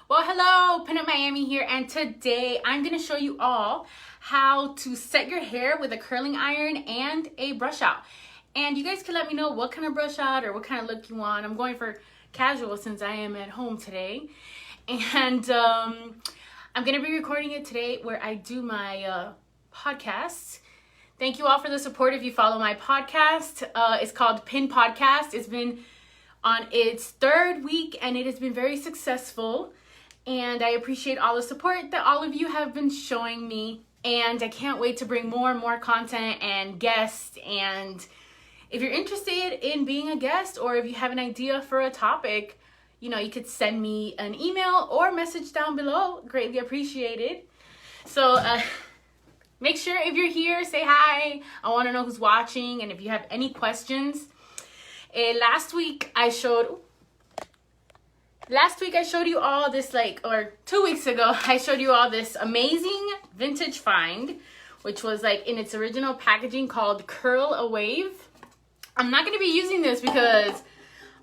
Well, hello, Pinup Miami here, and today I'm going to show you all how to set your hair with a curling iron and a brush out. And you guys can let me know what kind of brush out or what kind of look you want. I'm going for casual since I am at home today. And I'm going to be recording it today where I do my podcast. Thank you all for the support if you follow my podcast. It's called Pin Podcast. It's been on its third week and it has been very successful. And I appreciate all the support that all of you have been showing me. And I can't wait to bring more and more content and guests. And if you're interested in being a guest or if you have an idea for a topic, you know, you could send me an email or message down below. Greatly appreciated. So make sure if you're here, say hi. I want to know who's watching. And if you have any questions. Last week I showed you all this, or 2 weeks ago, I showed you all this amazing vintage find, which was like in its original packaging called Curl a Wave. I'm not going to be using this because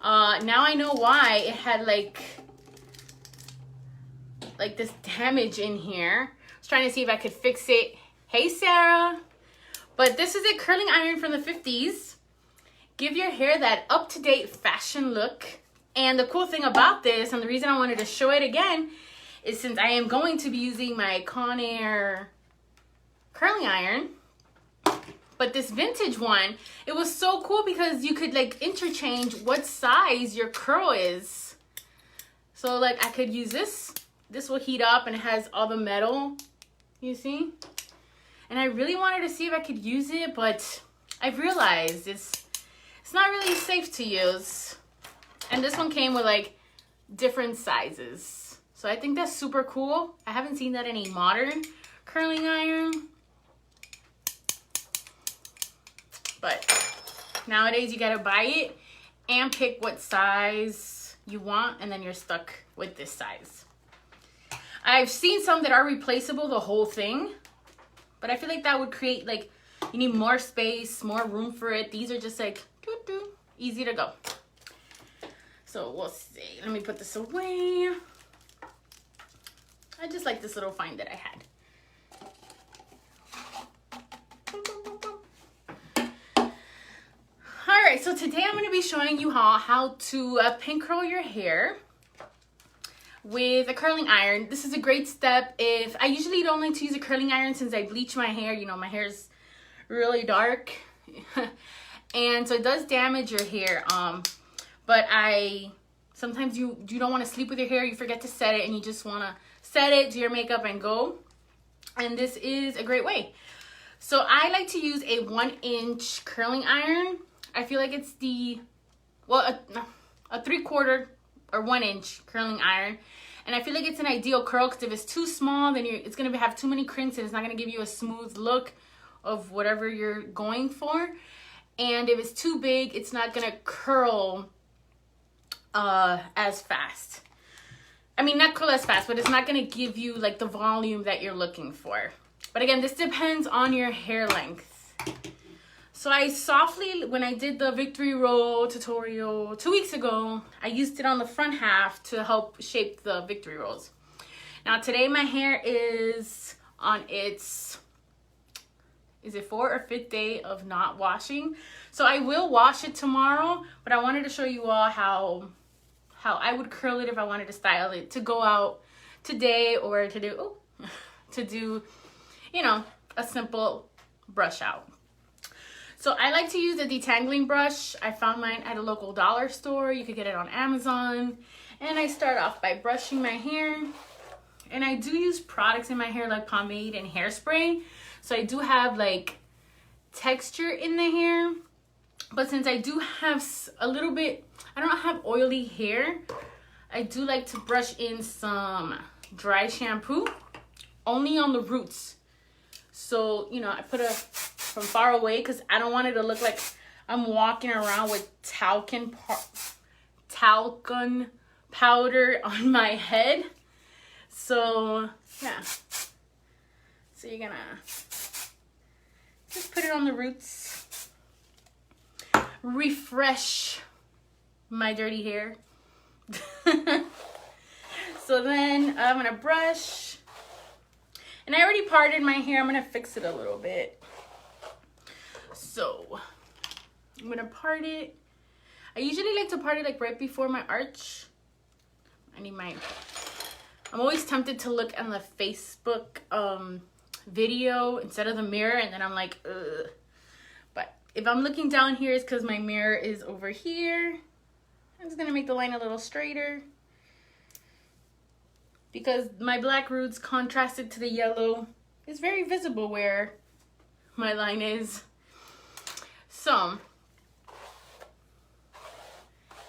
now I know why it had like this damage in here. I was trying to see if I could fix it. Hey, Sarah. But this is a curling iron from the 50s. Give your hair that up-to-date fashion look. And the cool thing about this, and the reason I wanted to show it again, is since I am going to be using my Conair curling iron, but this vintage one, it was so cool because you could like interchange what size your curl is. So like I could use this. This will heat up and it has all the metal, you see? And I really wanted to see if I could use it, but I've realized it's not really safe to use. And this one came with like different sizes. So I think that's super cool. I haven't seen that in a modern curling iron. But nowadays you gotta buy it and pick what size you want, and then you're stuck with this size. I've seen some that are replaceable, the whole thing. But I feel like that would create like, you need more space, more room for it. These are just like, easy to go. So we'll see. Let me put this away. I just like this little find that I had. All right, so today I'm going to be showing you how to pin curl your hair with a curling iron. This is a great step. If I usually don't like to use a curling iron since I bleach my hair. You know, my hair is really dark. And so it does damage your hair. But sometimes you don't want to sleep with your hair. You forget to set it and you just want to set it, do your makeup and go. And this is a great way. So I like to use a 1-inch curling iron. I feel like it's a 3/4 or 1-inch curling iron. And I feel like it's an ideal curl because if it's too small, then it's going to have too many crinks and it's not going to give you a smooth look of whatever you're going for. And if it's too big, it's not going to curl as fast. I mean, not curl as fast, but it's not going to give you like the volume that you're looking for. But again, this depends on your hair length. So I softly, when I did the victory roll tutorial 2 weeks ago, I used it on the front half to help shape the victory rolls. Now today my hair is on its, is it 4th or 5th day of not washing? So I will wash it tomorrow, but I wanted to show you all how I would curl it if I wanted to style it to go out today or to do, you know, a simple brush out. So I like to use a detangling brush. I found mine at a local dollar store. You could get it on Amazon. And I start off by brushing my hair. And I do use products in my hair like pomade and hairspray. So I do have like texture in the hair. But since I do have a little bit, I don't have oily hair, I do like to brush in some dry shampoo only on the roots. So, you know, I put it from far away because I don't want it to look like I'm walking around with talcum powder on my head. So, yeah. So you're gonna just put it on the roots. Refresh my dirty hair. So then I'm gonna brush, and I already parted my hair. I'm gonna fix it a little bit. So I'm gonna part it. I usually like to part it like right before my arch. I'm always tempted to look on the Facebook video instead of the mirror, and then I'm like, ugh. But if I'm looking down here, it's because my mirror is over here. I'm just gonna make the line a little straighter because my black roots contrasted to the yellow. It's very visible where my line is. So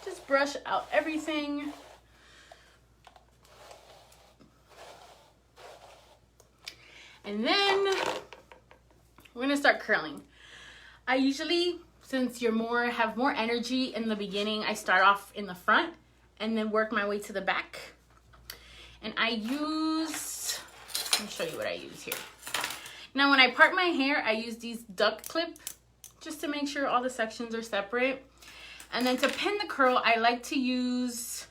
just brush out everything. And then we're gonna start curling. I usually, since have more energy in the beginning, I start off in the front and then work my way to the back. And let me show you what I use here. Now when I part my hair, I use these duck clip just to make sure all the sections are separate. And then to pin the curl, I like to use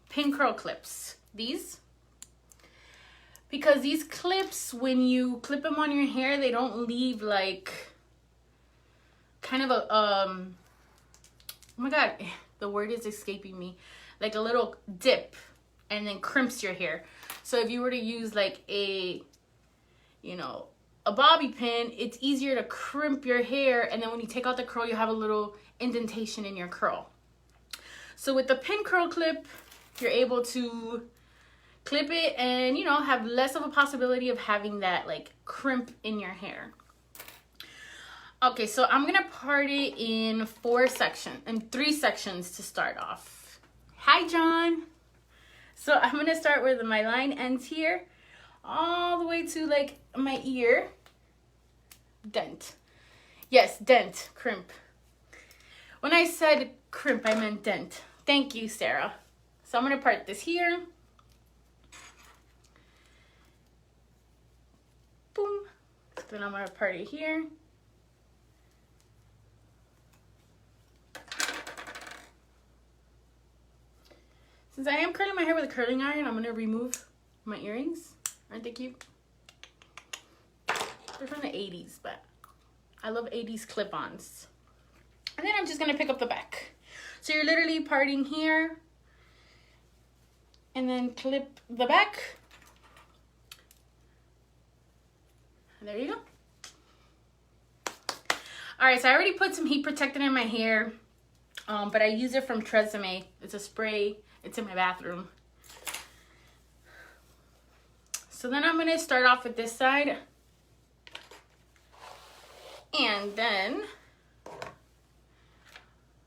pin curl clips. These. Because these clips, when you clip them on your hair, they don't leave like kind of a, oh my God, the word is escaping me. Like a little dip and then crimps your hair. So if you were to use like a bobby pin, it's easier to crimp your hair. And then when you take out the curl, you have a little indentation in your curl. So with the pin curl clip, you're able to clip it and have less of a possibility of having that like crimp in your hair. Okay, so I'm gonna part it in 3 sections to start off. Hi John. So I'm gonna start where my line ends here all the way to like my ear. Dent. Yes, dent, crimp. When I said crimp, I meant dent. Thank you, Sarah. So I'm gonna part this here. Boom. Then I'm gonna part it here. Since I am curling my hair with a curling iron, I'm gonna remove my earrings. Aren't they cute? They're from the 80s, but I love 80s clip-ons. And then I'm just gonna pick up the back. So you're literally parting here and then clip the back. There you go. All right, so I already put some heat protectant in my hair, but I use it from Tresemme. It's a spray. It's in my bathroom. So then I'm gonna start off with this side, and then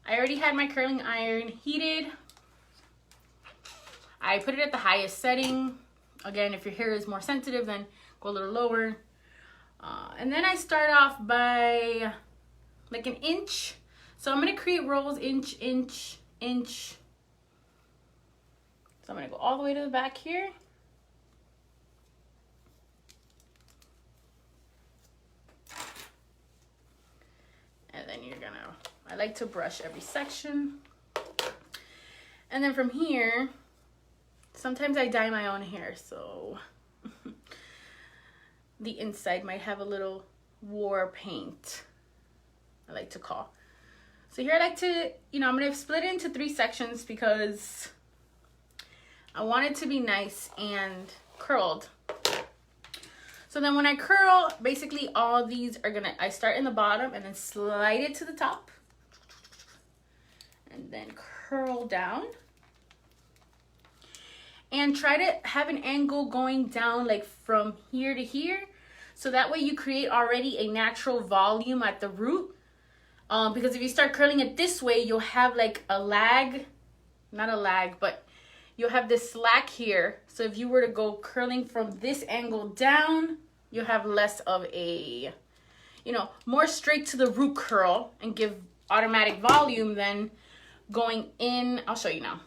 I already had my curling iron heated. I put it at the highest setting. Again, if your hair is more sensitive, then go a little lower. And then I start off by like an inch. So I'm gonna create rolls inch, inch, inch. So I'm gonna go all the way to the back here. And then I like to brush every section. And then from here, sometimes I dye my own hair, so the inside might have a little war paint, I like to call. So here I like to, I'm gonna split it into 3 sections because I want it to be nice and curled. So then when I curl, basically all these are I start in the bottom and then slide it to the top. And then curl down. And try to have an angle going down like from here to here. So that way you create already a natural volume at the root. Because if you start curling it this way, you'll have like a lag. Not a lag, but you'll have this slack here. So if you were to go curling from this angle down, you'll have less of a, more straight to the root curl and give automatic volume than going in. I'll show you now.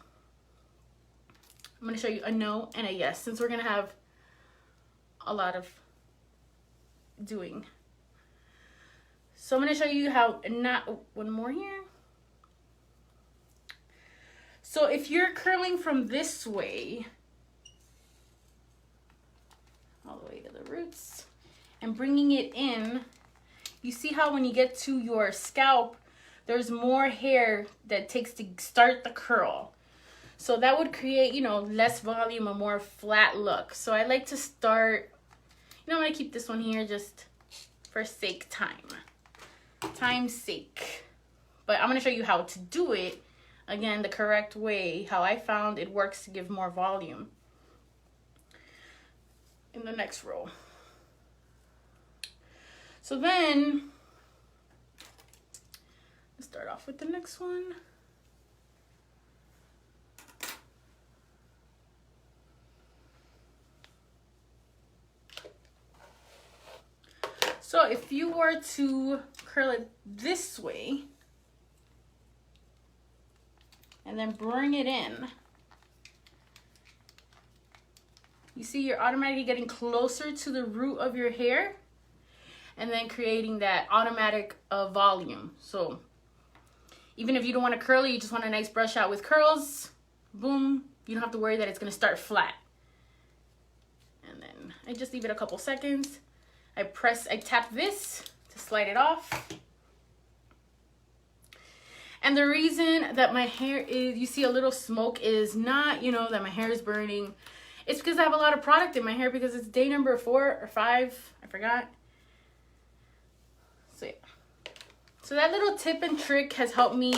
I'm going to show you a no and a yes, since we're going to have a lot of doing. So I'm going to show you how, one more here. So if you're curling from this way, all the way to the roots and bringing it in. You see how when you get to your scalp, there's more hair that takes to start the curl. So that would create, you know, less volume, a more flat look. So I like to start, you know, I'm gonna keep this one here just for time's sake. But I'm gonna show you how to do it, again, the correct way, how I found it works to give more volume in the next row. So then, let's start off with the next one. So if you were to curl it this way and then bring it in, you see you're automatically getting closer to the root of your hair and then creating that automatic volume. So even if you don't want to curl it, you just want a nice brush out with curls, boom, you don't have to worry that it's going to start flat. And then I just leave it a couple seconds. I tap this to slide it off. And the reason that my hair is, you see a little smoke, is not, you know, that my hair is burning. It's because I have a lot of product in my hair because it's day number 4 or 5. I forgot. So yeah. So that little tip and trick has helped me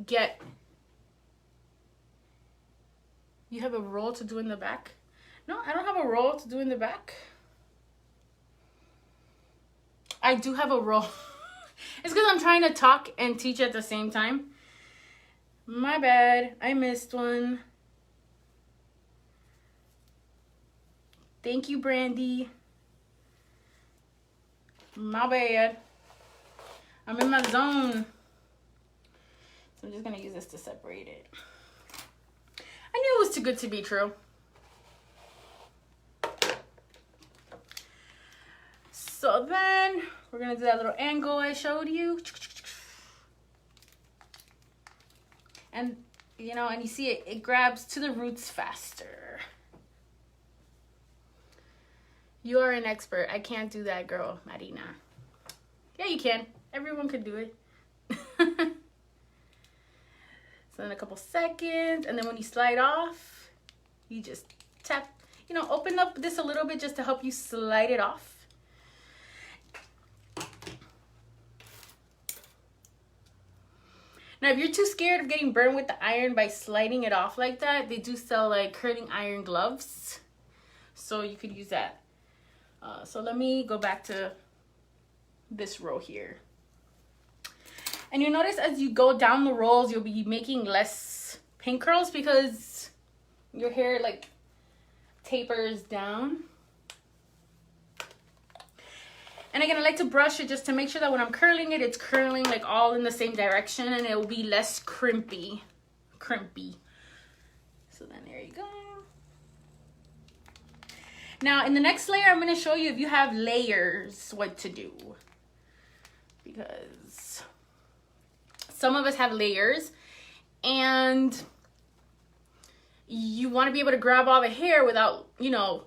get... You have a roll to do in the back? No, I don't have a roll to do in the back. I do have a roll. It's because I'm trying to talk and teach at the same time. My bad. I missed one. Thank you, Brandy. My bad. I'm in my zone. So I'm just going to use this to separate it. I knew it was too good to be true. So then we're going to do that little angle I showed you. And, you know, and you see it grabs to the roots faster. You are an expert. I can't do that, girl, Marina. Yeah, you can. Everyone could do it. So in a couple seconds, and then when you slide off, you just tap, you know, open up this a little bit just to help you slide it off. Now, if you're too scared of getting burned with the iron by sliding it off like that, they do sell like curling iron gloves. So you could use that. So let me go back to this row here. And you notice as you go down the rolls, you'll be making less pin curls because your hair like tapers down. And again, I like to brush it just to make sure that when I'm curling it, it's curling like all in the same direction and it will be less crimpy. So then there you go. Now in the next layer, I'm going to show you if you have layers, what to do. Because some of us have layers and you want to be able to grab all the hair without, you know,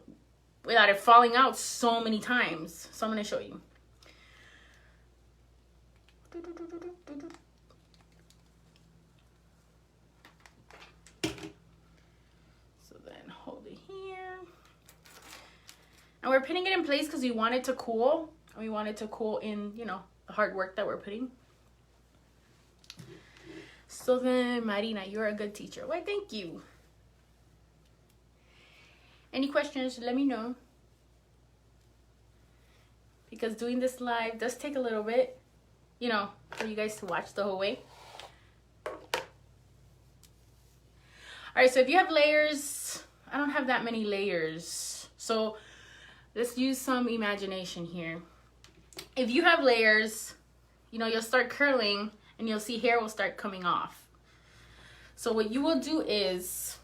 without it falling out so many times. So I'm going to show you. So then hold it here. And we're putting it in place because we want it to cool. We want it to cool in, you know, the hard work that we're putting. So then, Marina, you're a good teacher. Why, thank you. Any questions, let me know. Because doing this live does take a little bit, you know, for you guys to watch the whole way. All right, so if you have layers, I don't have that many layers. So let's use some imagination here. If you have layers, you know, you'll start curling and you'll see hair will start coming off. So what you will do is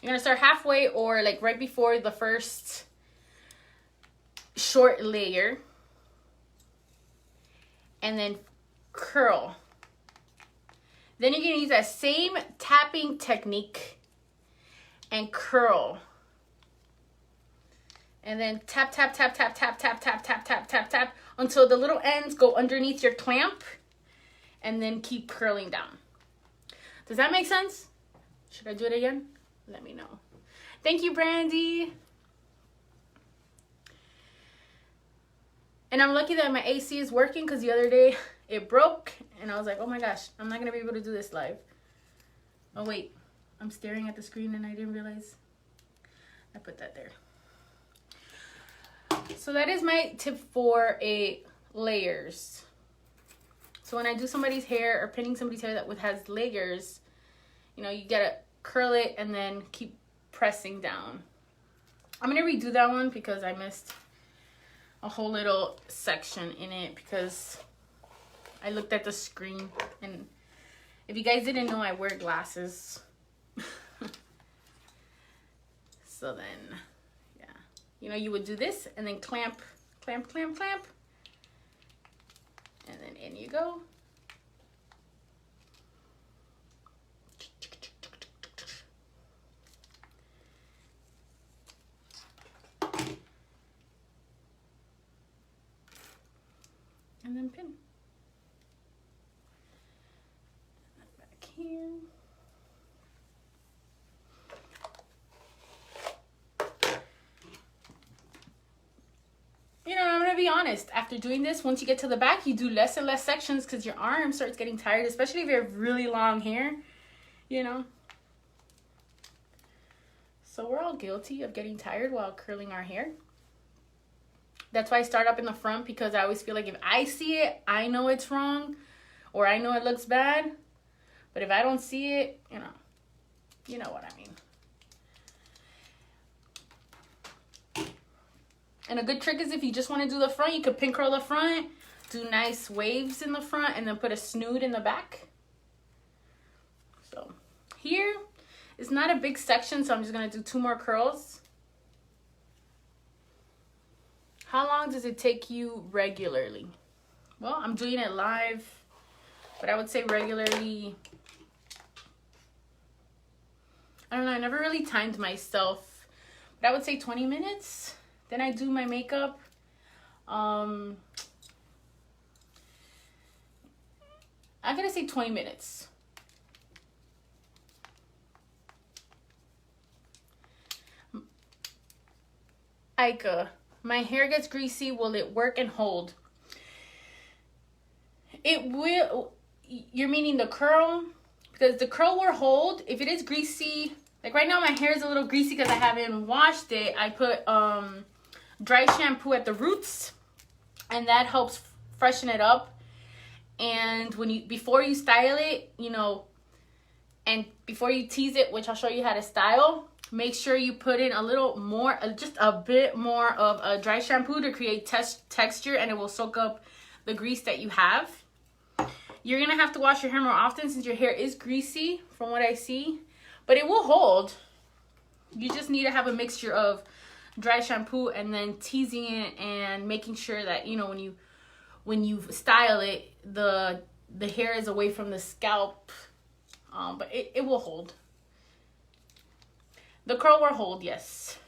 you're gonna start halfway or like right before the first short layer and then curl. Then you're gonna use that same tapping technique and curl. And then tap, tap, tap, tap, tap, tap, tap, tap, tap, tap, tap, until the little ends go underneath your clamp, and then keep curling down. Does that make sense? Should I do it again? Let me know. Thank you, Brandy. And I'm lucky that my AC is working, because the other day it broke and I was like, oh my gosh, I'm not gonna be able to do this live. Oh wait, I'm staring at the screen and I didn't realize I put that there. So that is my tip for layers. So when I do somebody's hair or pinning somebody's hair that has layers, you know, you gotta curl it and then keep pressing down. I'm gonna redo that one because I missed a whole little section in it because I looked at the screen, and if you guys didn't know, I wear glasses. So then, yeah, you know, you would do this and then clamp, clamp, clamp, clamp, and then in you go. And then pin. Back here. You know, I'm gonna be honest, after doing this, once you get to the back, you do less and less sections because your arm starts getting tired, especially if you have really long hair, you know. So we're all guilty of getting tired while curling our hair. That's why I start up in the front, because I always feel like if I see it, I know it's wrong, or I know it looks bad. But if I don't see it, you know what I mean. And a good trick is if you just want to do the front, you could pin curl the front, do nice waves in the front, and then put a snood in the back. So here is not a big section, so I'm just going to do 2 more curls. How long does it take you regularly? Well, I'm doing it live, but I would say regularly. I don't know, I never really timed myself, but I would say 20 minutes. Then I do my makeup. I'm gonna say 20 minutes. Ika, my hair gets greasy. Will it work and hold? It will. You're meaning the curl? Because the curl will hold. If it is greasy, like right now my hair is a little greasy because I haven't washed it. I put dry shampoo at the roots, and that helps freshen it up. And when before you style it, you know, and before you tease it, which I'll show you how to style, make sure you put in a little more, just a bit more of a dry shampoo to create texture, and it will soak up the grease that you have. You're gonna have to wash your hair more often since your hair is greasy from what I see, but it will hold. You just need to have a mixture of dry shampoo and then teasing it and making sure that, you know, when you style it, the hair is away from the scalp, but it will hold. The curl will hold, yes.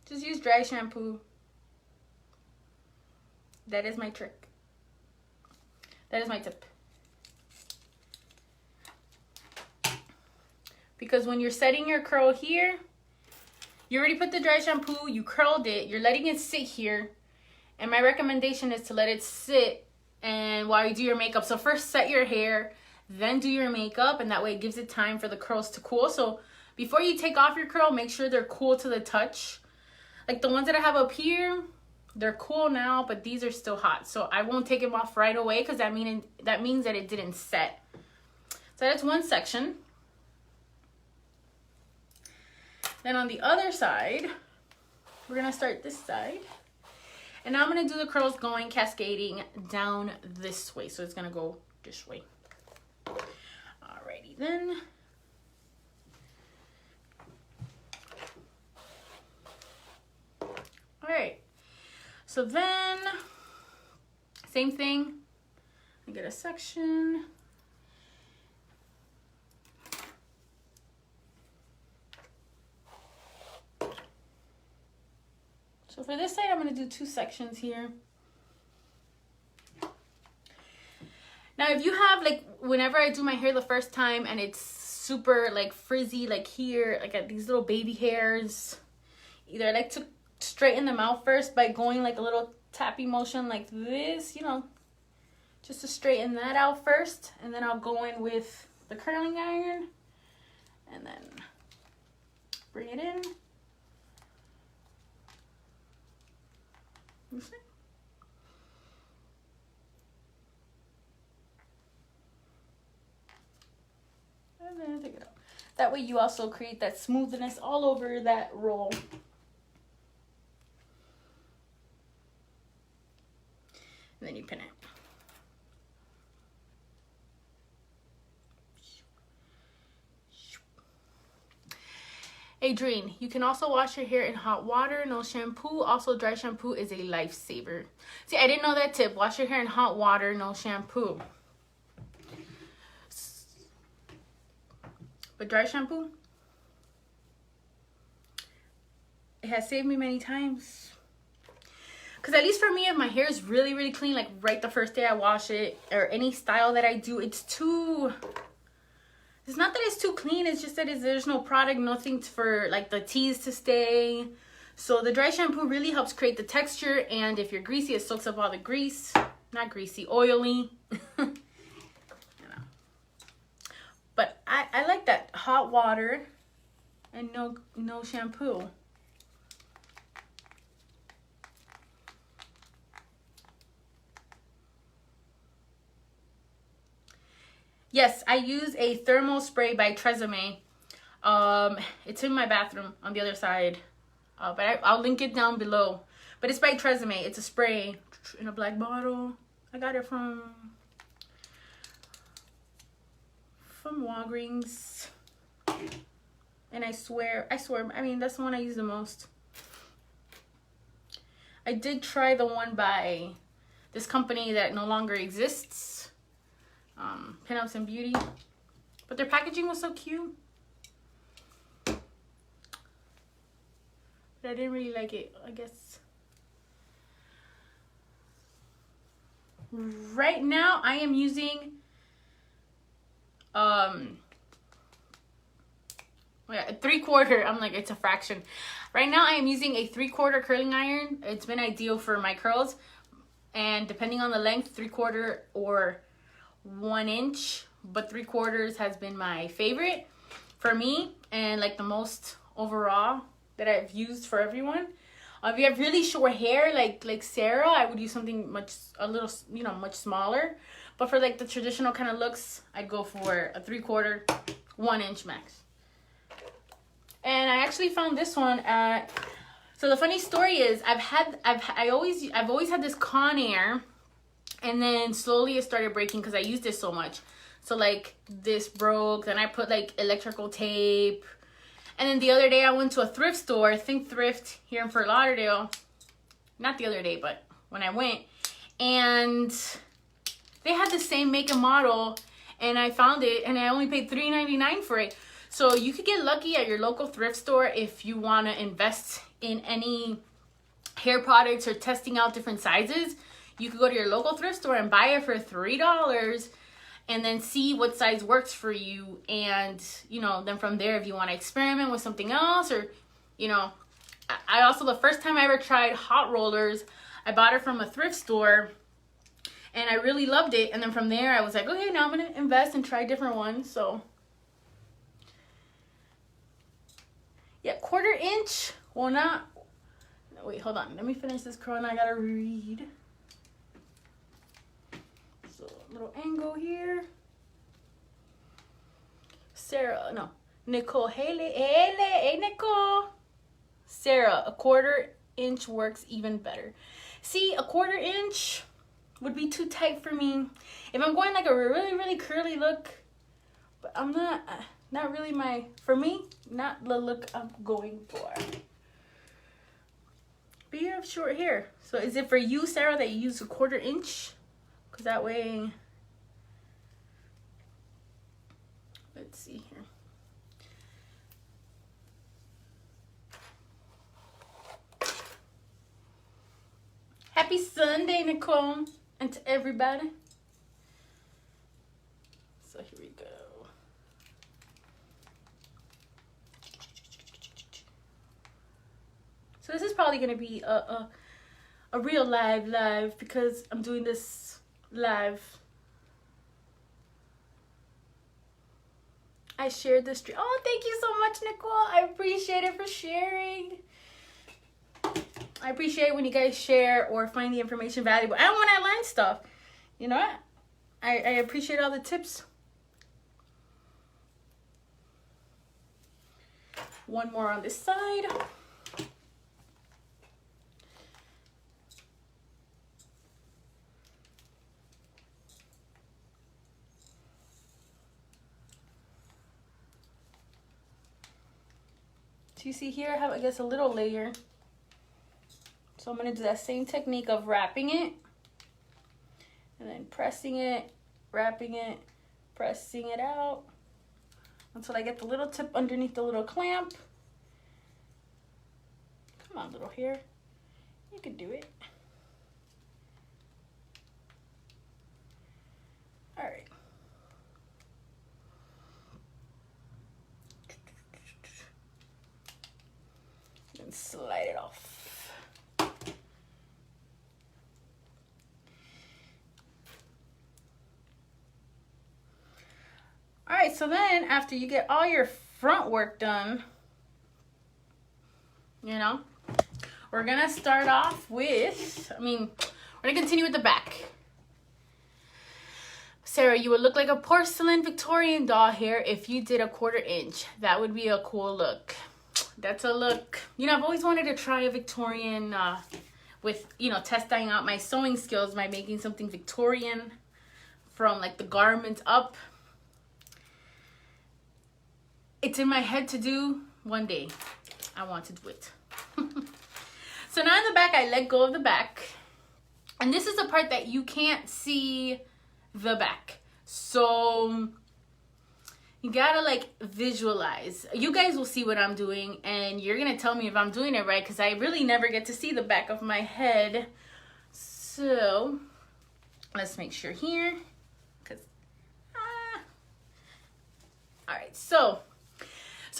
Just use dry shampoo. That is my trick. That is my tip. Because when you're setting your curl here, you already put the dry shampoo, you curled it, you're letting it sit here. And my recommendation is to let it sit and while you do your makeup. So first set your hair, then do your makeup, and that way it gives it time for the curls to cool. So before you take off your curl, make sure they're cool to the touch. Like the ones that I have up here, they're cool now, but these are still hot. So I won't take them off right away because that means that it didn't set. So that's one section. Then on the other side, we're gonna start this side. And now I'm gonna do the curls going cascading down this way. So it's gonna go this way. Alrighty then. Alright. So then Same thing. I get a section. So for this side, I'm going to do 2 sections here. Now, if you have, like, whenever I do my hair the first time and it's super, like, frizzy, like here, like at these little baby hairs, either I like to straighten them out first by going, like, a little tappy motion like this, you know, just to straighten that out first. And then I'll go in with the curling iron and then bring it in. You see? And then take it out. That way you also create that smoothness all over that roll. And then you pin it. Adrienne, you can also wash your hair in hot water, no shampoo. Also, dry shampoo is a lifesaver. See, I didn't know that tip. Wash your hair in hot water, no shampoo. But dry shampoo, it has saved me many times. Because at least for me, if my hair is really, really clean, like right the first day I wash it, or any style that I do, it's not that it's too clean, it's just that there's no product, nothing for like the teas to stay. So the dry shampoo really helps create the texture, and if you're greasy, it soaks up all the grease. Not greasy, oily. But I like that hot water and no shampoo. Yes, I use a thermal spray by Tresemme. It's in my bathroom on the other side. But I'll link it down below. But it's by Tresemme. It's a spray in a black bottle. I got it from Walgreens. And I swear, I mean, that's the one I use the most. I did try the one by this company that no longer exists. Pinups and Beauty. But their packaging was so cute. But I didn't really like it, I guess. Right now, I am using a 3/4. I'm like, it's a fraction. Right now I am using a 3/4 curling iron. It's been ideal for my curls, and depending on the length, 3/4 or 1 inch, but 3/4 has been my favorite for me, and like the most overall that I've used for everyone. If you have really short hair like Sarah, I would use something much smaller. But for like the traditional kind of looks, I'd go for a 3/4, 1 inch max. And I actually found this one at. So the funny story is, I've always had this Conair, and then slowly it started breaking because I used it so much. So like this broke, then I put like electrical tape. And then the other day I went to a thrift store, Think Thrift, here in Fort Lauderdale. Not the other day, but when I went. And they had the same make and model, and I found it, and I only paid $3.99 for it. So you could get lucky at your local thrift store if you want to invest in any hair products or testing out different sizes. You could go to your local thrift store and buy it for $3 and then see what size works for you. And, you know, then from there, if you want to experiment with something else, or, you know, I also, the first time I ever tried hot rollers, I bought it from a thrift store and I really loved it. And then from there, I was like, okay, now I'm going to invest and try different ones. So yeah, 1/4 inch. Well, not. No, wait, hold on. Let me finish this curl and I gotta read. So, little angle here. Sarah, no. Nicole, hey, Nicole. Sarah, a 1/4 inch works even better. See, a 1/4 inch would be too tight for me. If I'm going like a really, really curly look, but I'm not really for me, not the look I'm going for. But you have short hair. So is it for you, Sarah, that you use a 1/4 inch because that way, let's see here. Happy Sunday, Nicole, and to everybody. So here we go. So this is probably going to be a real live because I'm doing this live. I shared this stream. Oh, thank you so much, Nicole. I appreciate it for sharing. I appreciate when you guys share or find the information valuable. And when I learn stuff, you know what? I appreciate all the tips. One more on this side. So you see here, I have, I guess, a little layer. So I'm going to do that same technique of wrapping it. And then pressing it, wrapping it, pressing it out. Until I get the little tip underneath the little clamp. Come on, little hair. You can do it. All right. And slide it off. All right, so then after you get all your front work done, you know, we're gonna start off with, we're gonna continue with the back. Sarah, you would look like a porcelain Victorian doll here if you did a 1/4 inch. That would be a cool look. That's a look. You know, I've always wanted to try a Victorian with, you know, testing out my sewing skills by making something Victorian from like the garment up. It's in my head to do one day. I want to do it. So now in the back, I let go of the back. And this is the part that you can't see the back. So you gotta like visualize. You guys will see what I'm doing and you're gonna tell me if I'm doing it right because I really never get to see the back of my head. So let's make sure here. All right, so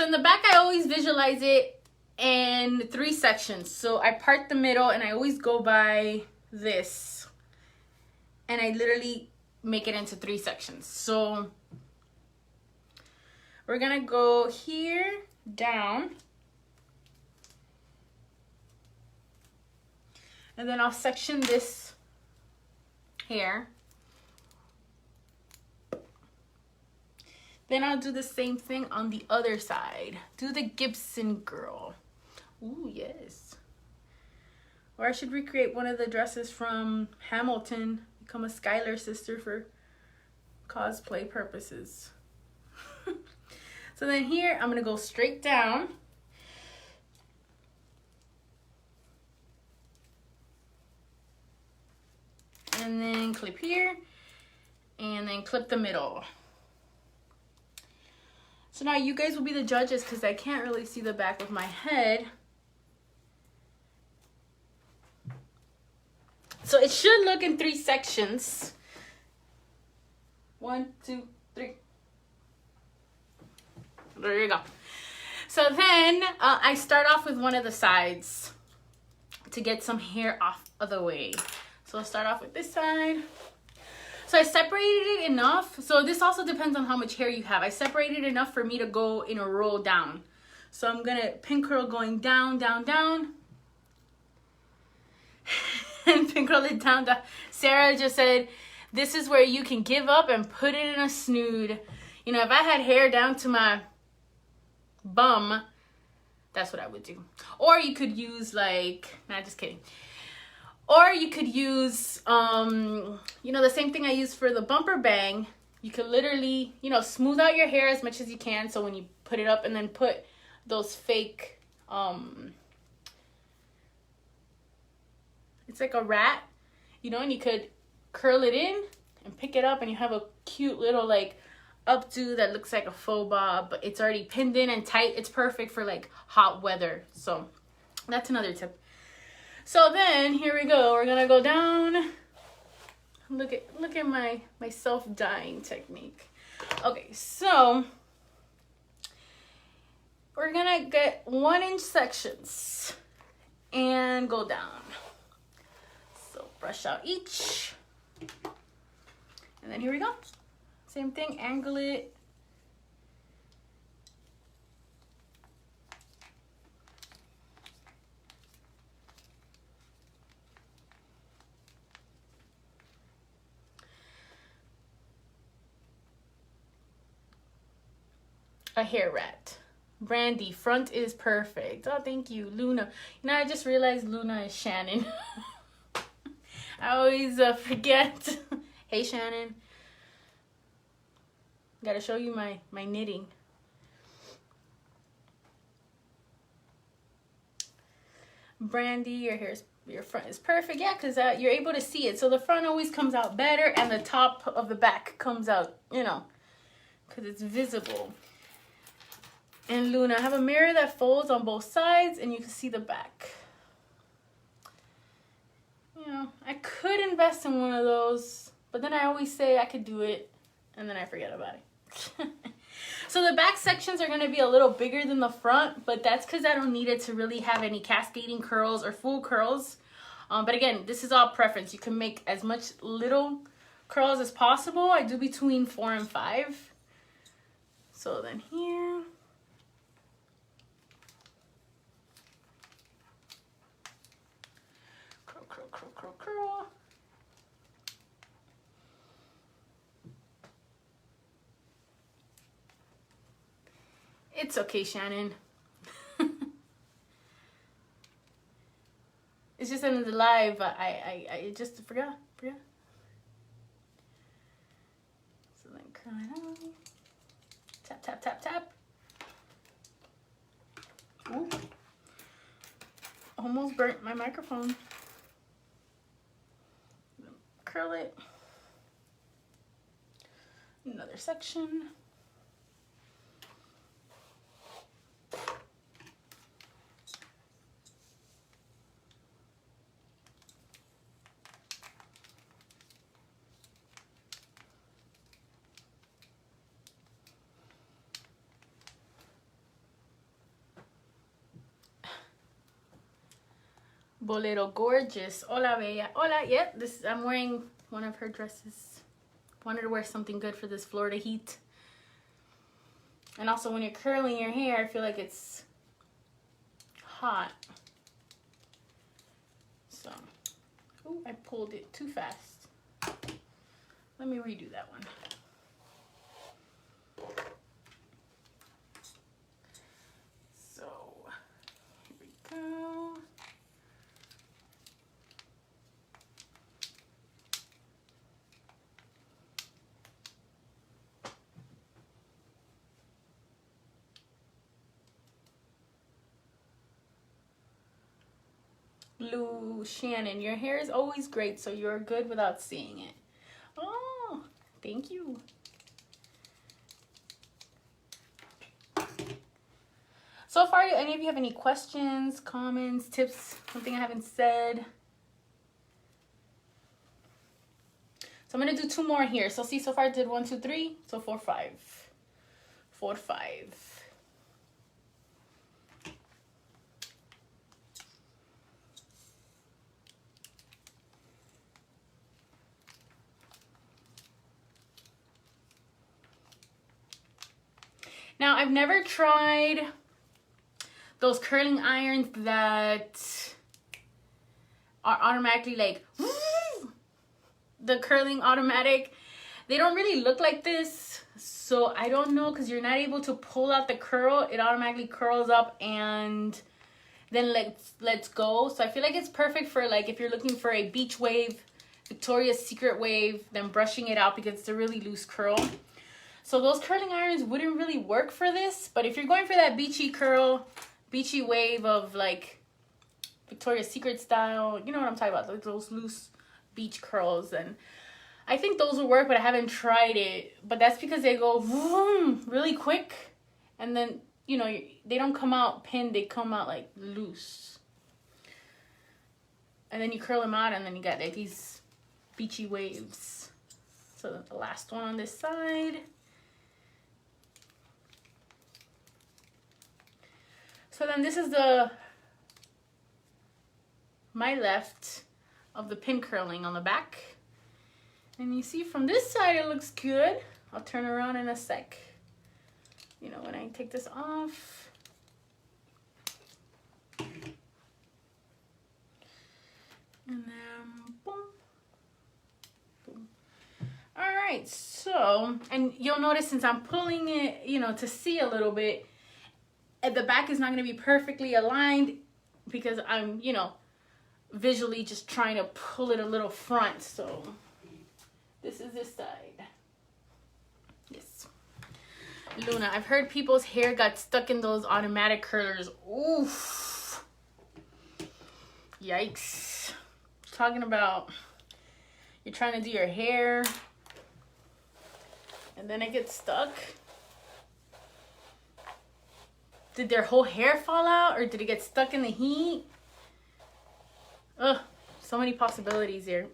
in the back, I always visualize it in 3 sections. So I part the middle and I always go by this. And I literally make it into 3 sections. So we're gonna go here, down. And then I'll section this here. Then I'll do the same thing on the other side. Do the Gibson girl. Ooh, yes. Or I should recreate one of the dresses from Hamilton. Become a Skylar sister for cosplay purposes. So then here, I'm gonna go straight down. And then clip here. And then clip the middle. So now you guys will be the judges because I can't really see the back of my head. So it should look in 3 sections. 1, 2, 3. There you go. So then I start off with one of the sides to get some hair off of the way. So I'll start off with this side. So I separated it enough. So this also depends on how much hair you have. I separated enough for me to go in a row down. So I'm gonna pin curl going down, down, down. And pin curl it down, down. Sarah just said, this is where you can give up and put it in a snood. You know, if I had hair down to my bum, that's what I would do. Or you could use like, nah, just kidding. Or you could use, you know, the same thing I use for the bumper bang. You could literally, you know, smooth out your hair as much as you can. So when you put it up and then put those fake, it's like a rat, you know, and you could curl it in and pick it up, and you have a cute little like updo that looks like a faux bob, but it's already pinned in and tight. It's perfect for like hot weather. So that's another tip. So then here we go. We're gonna go down. Look at my self-dyeing technique. Okay, so we're gonna get 1-inch sections and go down. So brush out each. And then here we go. Same thing, angle it. A hair rat. Brandy, front is perfect. Oh, thank you, Luna. You know, I just realized Luna is Shannon. I always forget. Hey, Shannon. Gotta show you my knitting. Brandy, your front is perfect. Yeah, because you're able to see it. So the front always comes out better, and the top of the back comes out, you know, because it's visible. And Luna, I have a mirror that folds on both sides, and you can see the back. You know, I could invest in one of those, but then I always say I could do it, and then I forget about it. So the back sections are going to be a little bigger than the front, but that's because I don't need it to really have any cascading curls or full curls. But again, this is all preference. You can make as much little curls as possible. I do between 4 and 5. So then here. Curl. It's okay, Shannon. It's just in the live. I just forgot. So then curl it out. Tap, tap, tap, tap. Ooh. Almost burnt my microphone. Curl it. Another section. Bolero gorgeous. Hola bella. Hola. Yep, I'm wearing one of her dresses. Wanted to wear something good for this Florida heat. And also when you're curling your hair, I feel like it's hot. So, ooh, I pulled it too fast. Let me redo that one. So, here we go. Blue Shannon, your hair is always great, so you're good without seeing it. Oh, thank you. So far, do any of you have any questions, comments, tips, something I haven't said? So I'm going to do 2 more here. So see, so far I did 1, 2, 3. So 4, 5. 4, 5. Now, I've never tried those curling irons that are automatically like, the curling automatic. They don't really look like this. So I don't know, because you're not able to pull out the curl. It automatically curls up and then lets go. So I feel like it's perfect for like if you're looking for a beach wave, Victoria's Secret wave, then brushing it out because it's a really loose curl. So those curling irons wouldn't really work for this, but if you're going for that beachy curl, beachy wave of like Victoria's Secret style, you know what I'm talking about, like those loose beach curls, and I think those will work, but I haven't tried it. But that's because they go vroom, really quick, and then, you know, they don't come out pinned, they come out like loose. And then you curl them out, and then you got like these beachy waves. So the last one on this side. So then this is my left of the pin curling on the back. And you see from this side it looks good. I'll turn around in a sec. You know, when I take this off. And then boom. Boom. All right, so, and you'll notice since I'm pulling it, you know, to see a little bit, the back is not going to be perfectly aligned because I'm, you know, visually just trying to pull it a little front. So this is this side. Yes. Luna, I've heard people's hair got stuck in those automatic curlers. Oof. Yikes. Talking about you're trying to do your hair and then it gets stuck. Did their whole hair fall out, or did it get stuck in the heat? Ugh, so many possibilities here.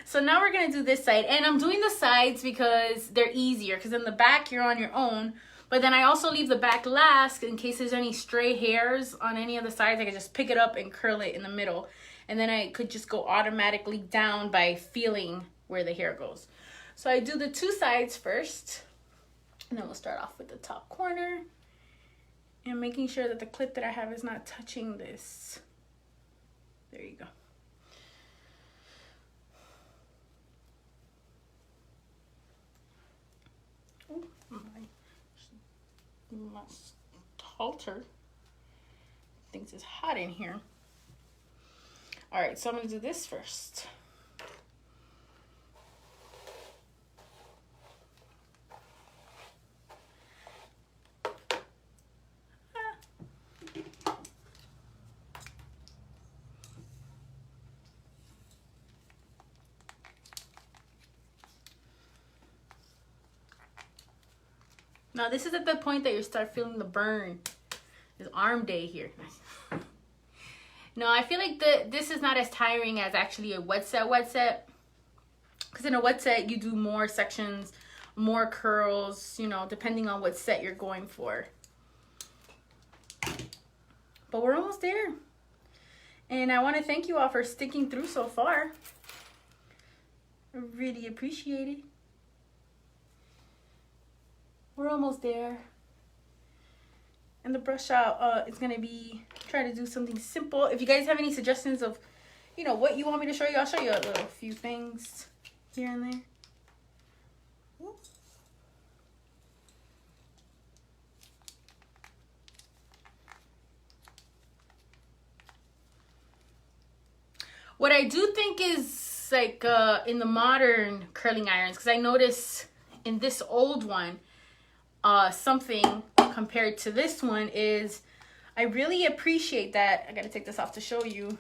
So now we're gonna do this side, and I'm doing the sides because they're easier, because in the back you're on your own, but then I also leave the back last in case there's any stray hairs on any of the sides. I can just pick it up and curl it in the middle, and then I could just go automatically down by feeling where the hair goes. So I do the two sides first, and then we'll start off with the top corner. And making sure that the clip that I have is not touching this. There you go. Oh, my halter thinks it's hot in here. All right, so I'm gonna do this first. Now this is at the point that you start feeling the burn. It's arm day here. No, I feel like this is not as tiring as actually a wet set. Because in a wet set, you do more sections, more curls, you know, depending on what set you're going for. But we're almost there. And I want to thank you all for sticking through so far. I really appreciate it. We're almost there. And the brush out is going to be, try to do something simple. If you guys have any suggestions of, you know, what you want me to show you, I'll show you a little few things here and there. Oops. What I do think is like in the modern curling irons, because I notice in this old one, something compared to this one is I really appreciate that. I gotta take this off to show you.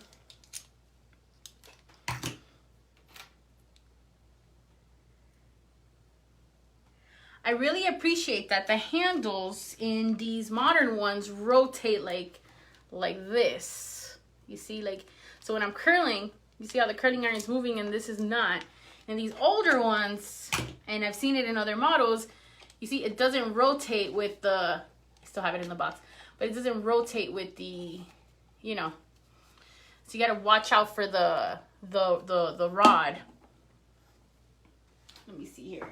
I really appreciate that the handles in these modern ones rotate like this. You see, like, so when I'm curling, you see how the curling iron is moving and this is not. And these older ones, and I've seen it in other models, you see it doesn't rotate with the, I still have it in the box, but it doesn't rotate with the, you know. So you gotta watch out for the rod. Let me see here.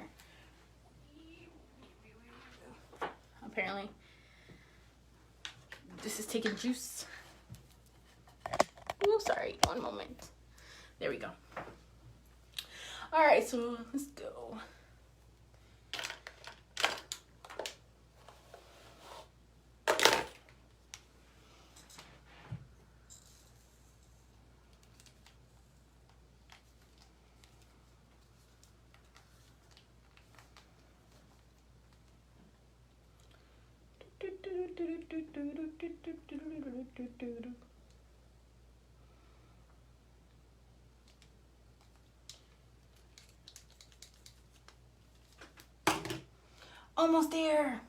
Apparently, this is taking juice. Oh, sorry, one moment. There we go. All right, so let's go. Almost there.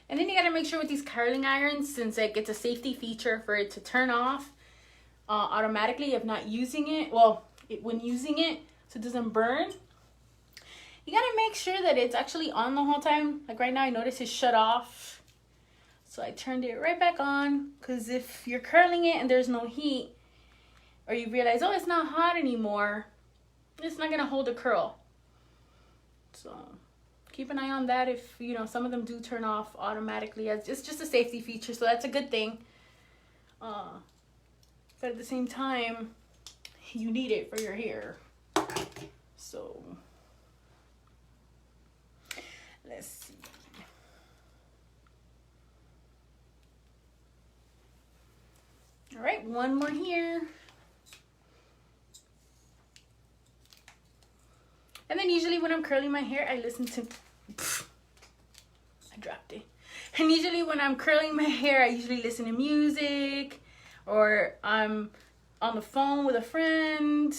And then you gotta make sure with these curling irons, since like it's a safety feature for it to turn off automatically if not using it. Well, when using it, so it doesn't burn. You gotta make sure that it's actually on the whole time. Like right now, I notice it's shut off. So I turned it right back on. Because if you're curling it and there's no heat, or you realize, oh, it's not hot anymore, it's not gonna hold a curl. So keep an eye on that. If, you know, some of them do turn off automatically. It's just a safety feature, so that's a good thing. But at the same time, you need it for your hair. So let's see. All right, one more here. And then usually when I'm curling my hair, I listen to, I dropped it. And usually when I'm curling my hair, I usually listen to music, or I'm on the phone with a friend.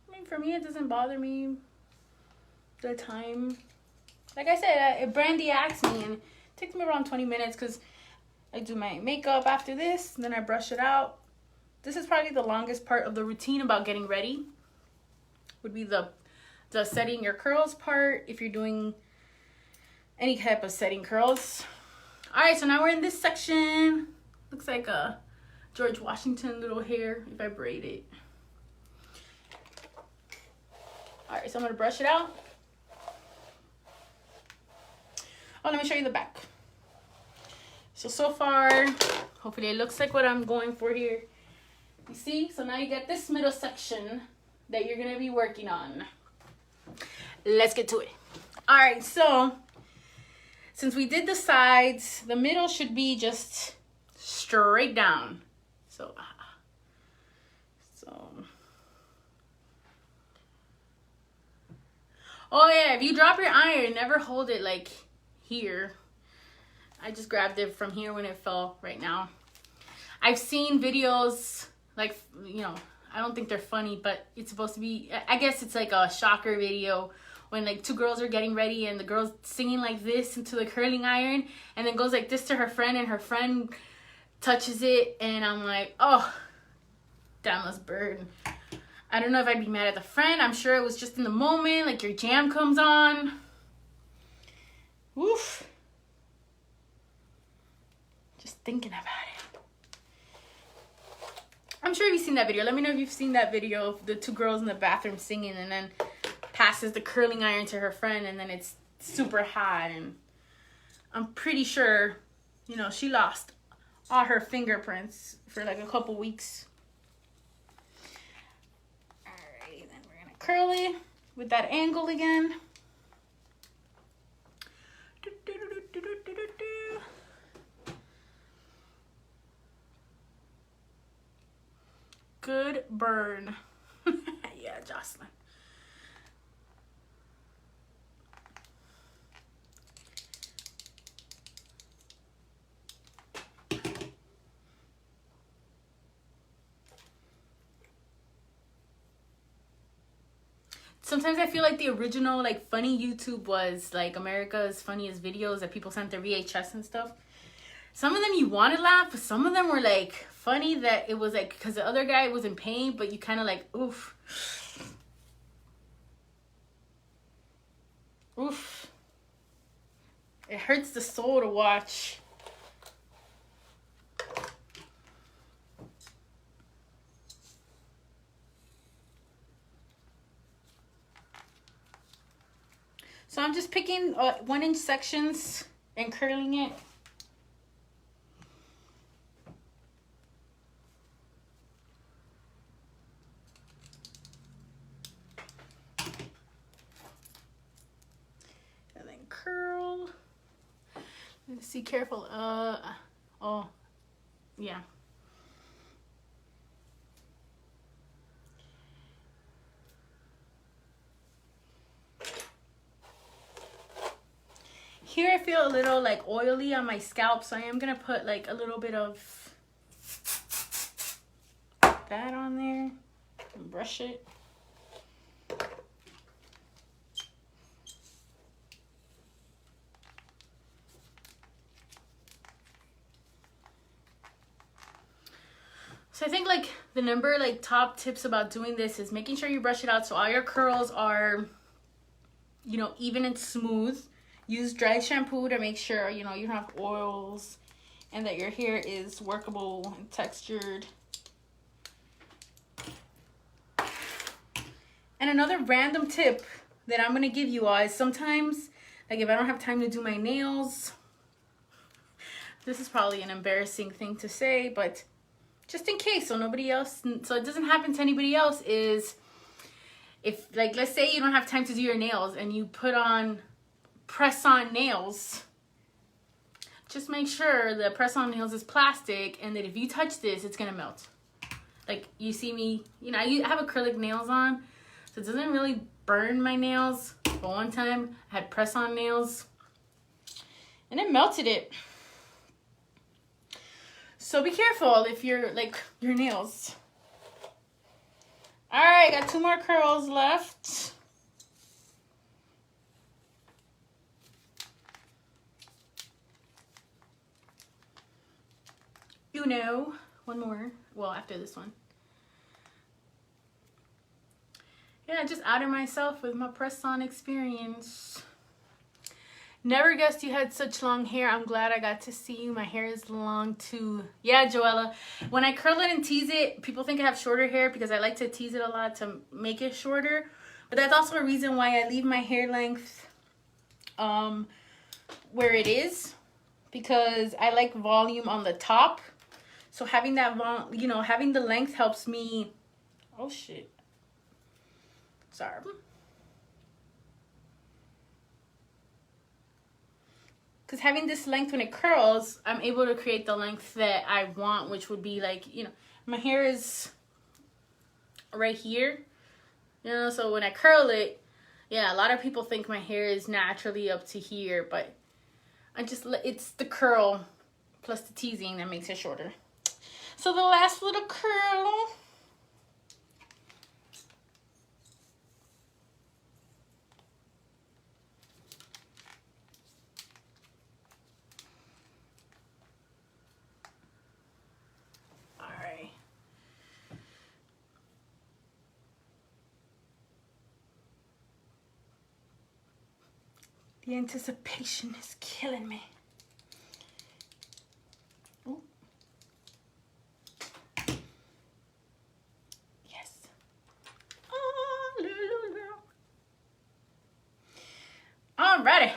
I mean, for me, it doesn't bother me the time. Like I said, Brandy asked me, and it takes me around 20 minutes because I do my makeup after this, then I brush it out. This is probably the longest part of the routine about getting ready. Would be the setting your curls part, if you're doing any type of setting curls. All right, so now we're in this section. Looks like a George Washington little hair if I braid it. All right, so I'm gonna brush it out. Oh, let me show you the back. So far, hopefully it looks like what I'm going for here. You see? So now you get this middle section that you're gonna be working on. Let's get to it. All right, so since we did the sides, the middle should be just straight down. So oh yeah, if you drop your iron, never hold it like here. I just grabbed it from here when it fell right now. I've seen videos, like, you know, I don't think they're funny, but it's supposed to be, I guess it's like a shocker video when like two girls are getting ready and the girl's singing like this into the curling iron and then goes like this to her friend and her friend touches it, and I'm like, oh, that must burn. I don't know if I'd be mad at the friend. I'm sure it was just in the moment, like your jam comes on. Woof. Just thinking about it. I'm sure you've seen that video. Let me know if you've seen that video of the two girls in the bathroom singing and then passes the curling iron to her friend and then it's super hot, and I'm pretty sure, you know, she lost all her fingerprints for like a couple weeks. Alright, then we're gonna curl it with that angle again. Good burn. Yeah, Jocelyn. Sometimes I feel like the original, like, funny YouTube was like America's Funniest Videos that people sent their VHS and stuff. Some of them you want to laugh, but some of them were like funny that it was like, because the other guy was in pain, but you kind of like, oof. Oof. It hurts the soul to watch. So I'm just picking 1-inch sections and curling it. And then curl. Let's see, careful. Oh, yeah. Here I feel a little like oily on my scalp, so I am gonna put like a little bit of that on there and brush it. So I think like the number like top tips about doing this is making sure you brush it out so all your curls are, you know, even and smooth. Use dry shampoo to make sure, you know, you don't have oils and that your hair is workable and textured. And another random tip that I'm gonna give you all is sometimes, like if I don't have time to do my nails, this is probably an embarrassing thing to say, but just in case, so nobody else, so it doesn't happen to anybody else, is if, like, let's say you don't have time to do your nails and you put on press-on nails, just make sure the press-on nails is plastic and that if you touch this, it's gonna melt. Like you see me, you know, I have acrylic nails on, so it doesn't really burn my nails. But one time I had press-on nails and it melted it. So be careful if you're like your nails. All right, got 2 more curls left. You know, 1 more. Well, after this one. Yeah, I just outed myself with my press-on experience. Never guessed you had such long hair. I'm glad I got to see you. My hair is long too. Yeah, Joella. When I curl it and tease it, people think I have shorter hair because I like to tease it a lot to make it shorter. But that's also a reason why I leave my hair length where it is, because I like volume on the top. So having that, you know, having the length helps me. Oh shit. Sorry. Because having this length when it curls, I'm able to create the length that I want, which would be like, you know, my hair is right here, you know, so when I curl it, yeah, a lot of people think my hair is naturally up to here, but it's the curl plus the teasing that makes it shorter. So the last little curl. The anticipation is killing me. Ooh. Yes. Alrighty.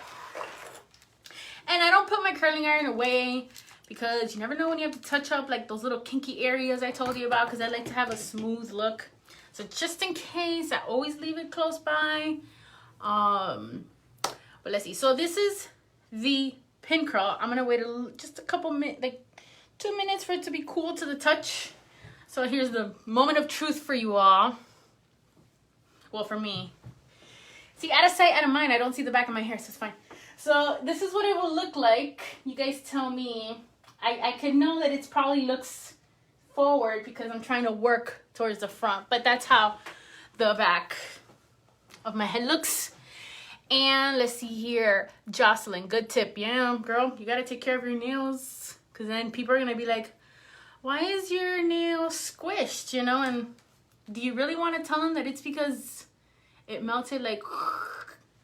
And I don't put my curling iron away because you never know when you have to touch up like those little kinky areas I told you about, because I like to have a smooth look. So just in case, I always leave it close by. But let's see. So this is the pin curl. I'm gonna wait just a couple minutes, like 2 minutes for it to be cool to the touch. So here's the moment of truth for you all. Well, for me. See, out of sight, out of mind. I don't see the back of my hair, so it's fine. So this is what it will look like. You guys tell me. I could know that it probably looks forward because I'm trying to work towards the front, but that's how the back of my head looks. And let's see here, Jocelyn, good tip. Yeah, girl, you gotta take care of your nails, because then people are gonna be like, why is your nail squished, you know? And do you really want to tell them that it's because it melted? Like,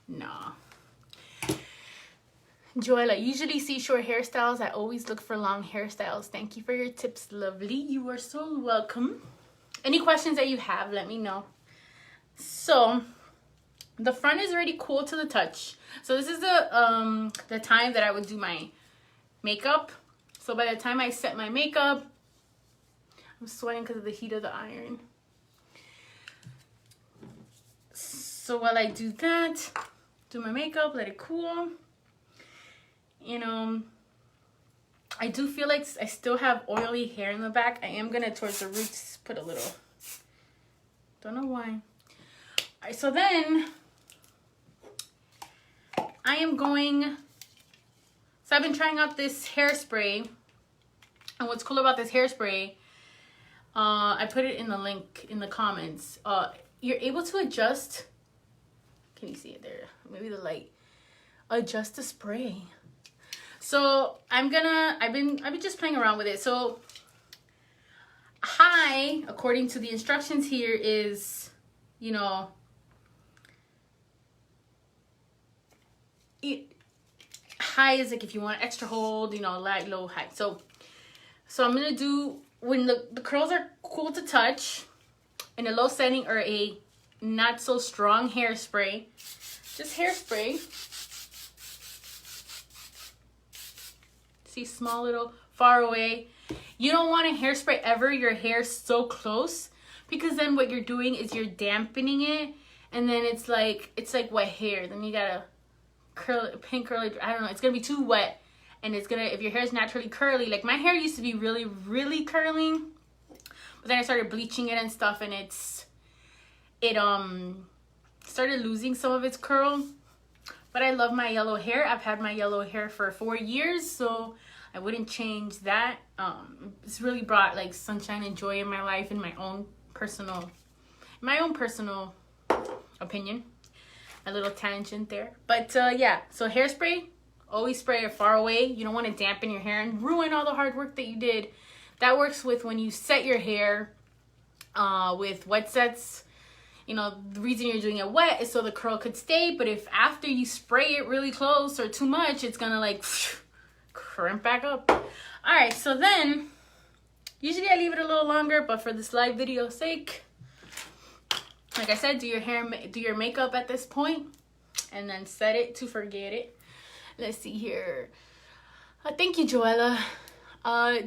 no. Joella, usually see short hairstyles. I always look for long hairstyles. Thank you for your tips, lovely. You are so welcome. Any questions that you have, let me know. So the front is already cool to the touch. So this is the time that I would do my makeup. So by the time I set my makeup, I'm sweating because of the heat of the iron. So while I do that, do my makeup, let it cool. You know, I do feel like I still have oily hair in the back. I am gonna, towards the roots, put a little. Don't know why. All right, so then I am going So I've been trying out this hairspray. And what's cool about this hairspray, I put it in the link in the comments. You're able to adjust. Can you see it there? Maybe the light. Adjust the spray. So I've been just playing around with it. So high, according to the instructions here, is, you know, high is like if you want extra hold, you know, light, low, high. So I'm gonna do, when the curls are cool to touch, in a low setting, or a not so strong hairspray, just hairspray. See, small little, far away. You don't want a hairspray ever your hair's so close, because then what you're doing is you're dampening it, and then it's like wet hair. Then you gotta curl it, pin curly, I don't know, it's gonna be too wet, and it's gonna, if your hair is naturally curly, like my hair used to be really, really curly, but then I started bleaching it and stuff, and it started losing some of its curl. But I love my yellow hair. I've had my yellow hair for 4 years, so I wouldn't change that. It's really brought like sunshine and joy in my life, in my own personal opinion. A little tangent there. But yeah, so hairspray, always spray it far away. You don't want to dampen your hair and ruin all the hard work that you did. That works with when you set your hair with wet sets. You know, the reason you're doing it wet is so the curl could stay, but if after you spray it really close or too much, it's gonna like crimp back up. All right, so then usually I leave it a little longer, but for this live video sake, like I said, do your makeup at this point, and then set it to forget it. Let's see here. Thank you, Joella.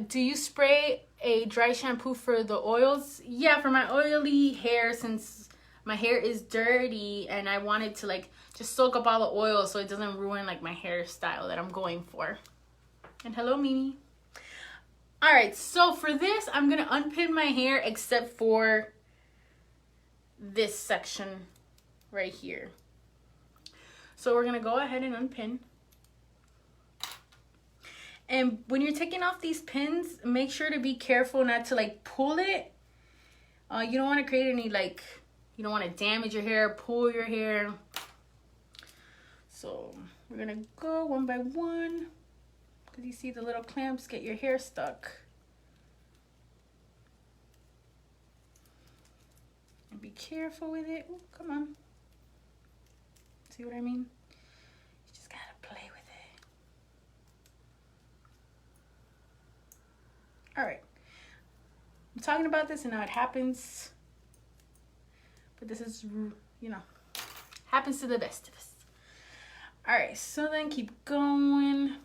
Do you spray a dry shampoo for the oils? Yeah, for my oily hair, since my hair is dirty and I want it to like just soak up all the oil so it doesn't ruin like my hairstyle that I'm going for. And hello, Mimi. All right, so for this, I'm gonna unpin my hair except for this section right here. So we're gonna go ahead and unpin. And when you're taking off these pins, make sure to be careful not to like pull it. You don't want to create any like, you don't want to damage your hair, pull your hair. So we're gonna go one by one, because you see the little clamps get your hair stuck. And be careful with it. Ooh, come on. See what I mean? You just gotta play with it. All right. I'm talking about this and how it happens. But this is, you know, happens to the best of us. All right, so then keep going.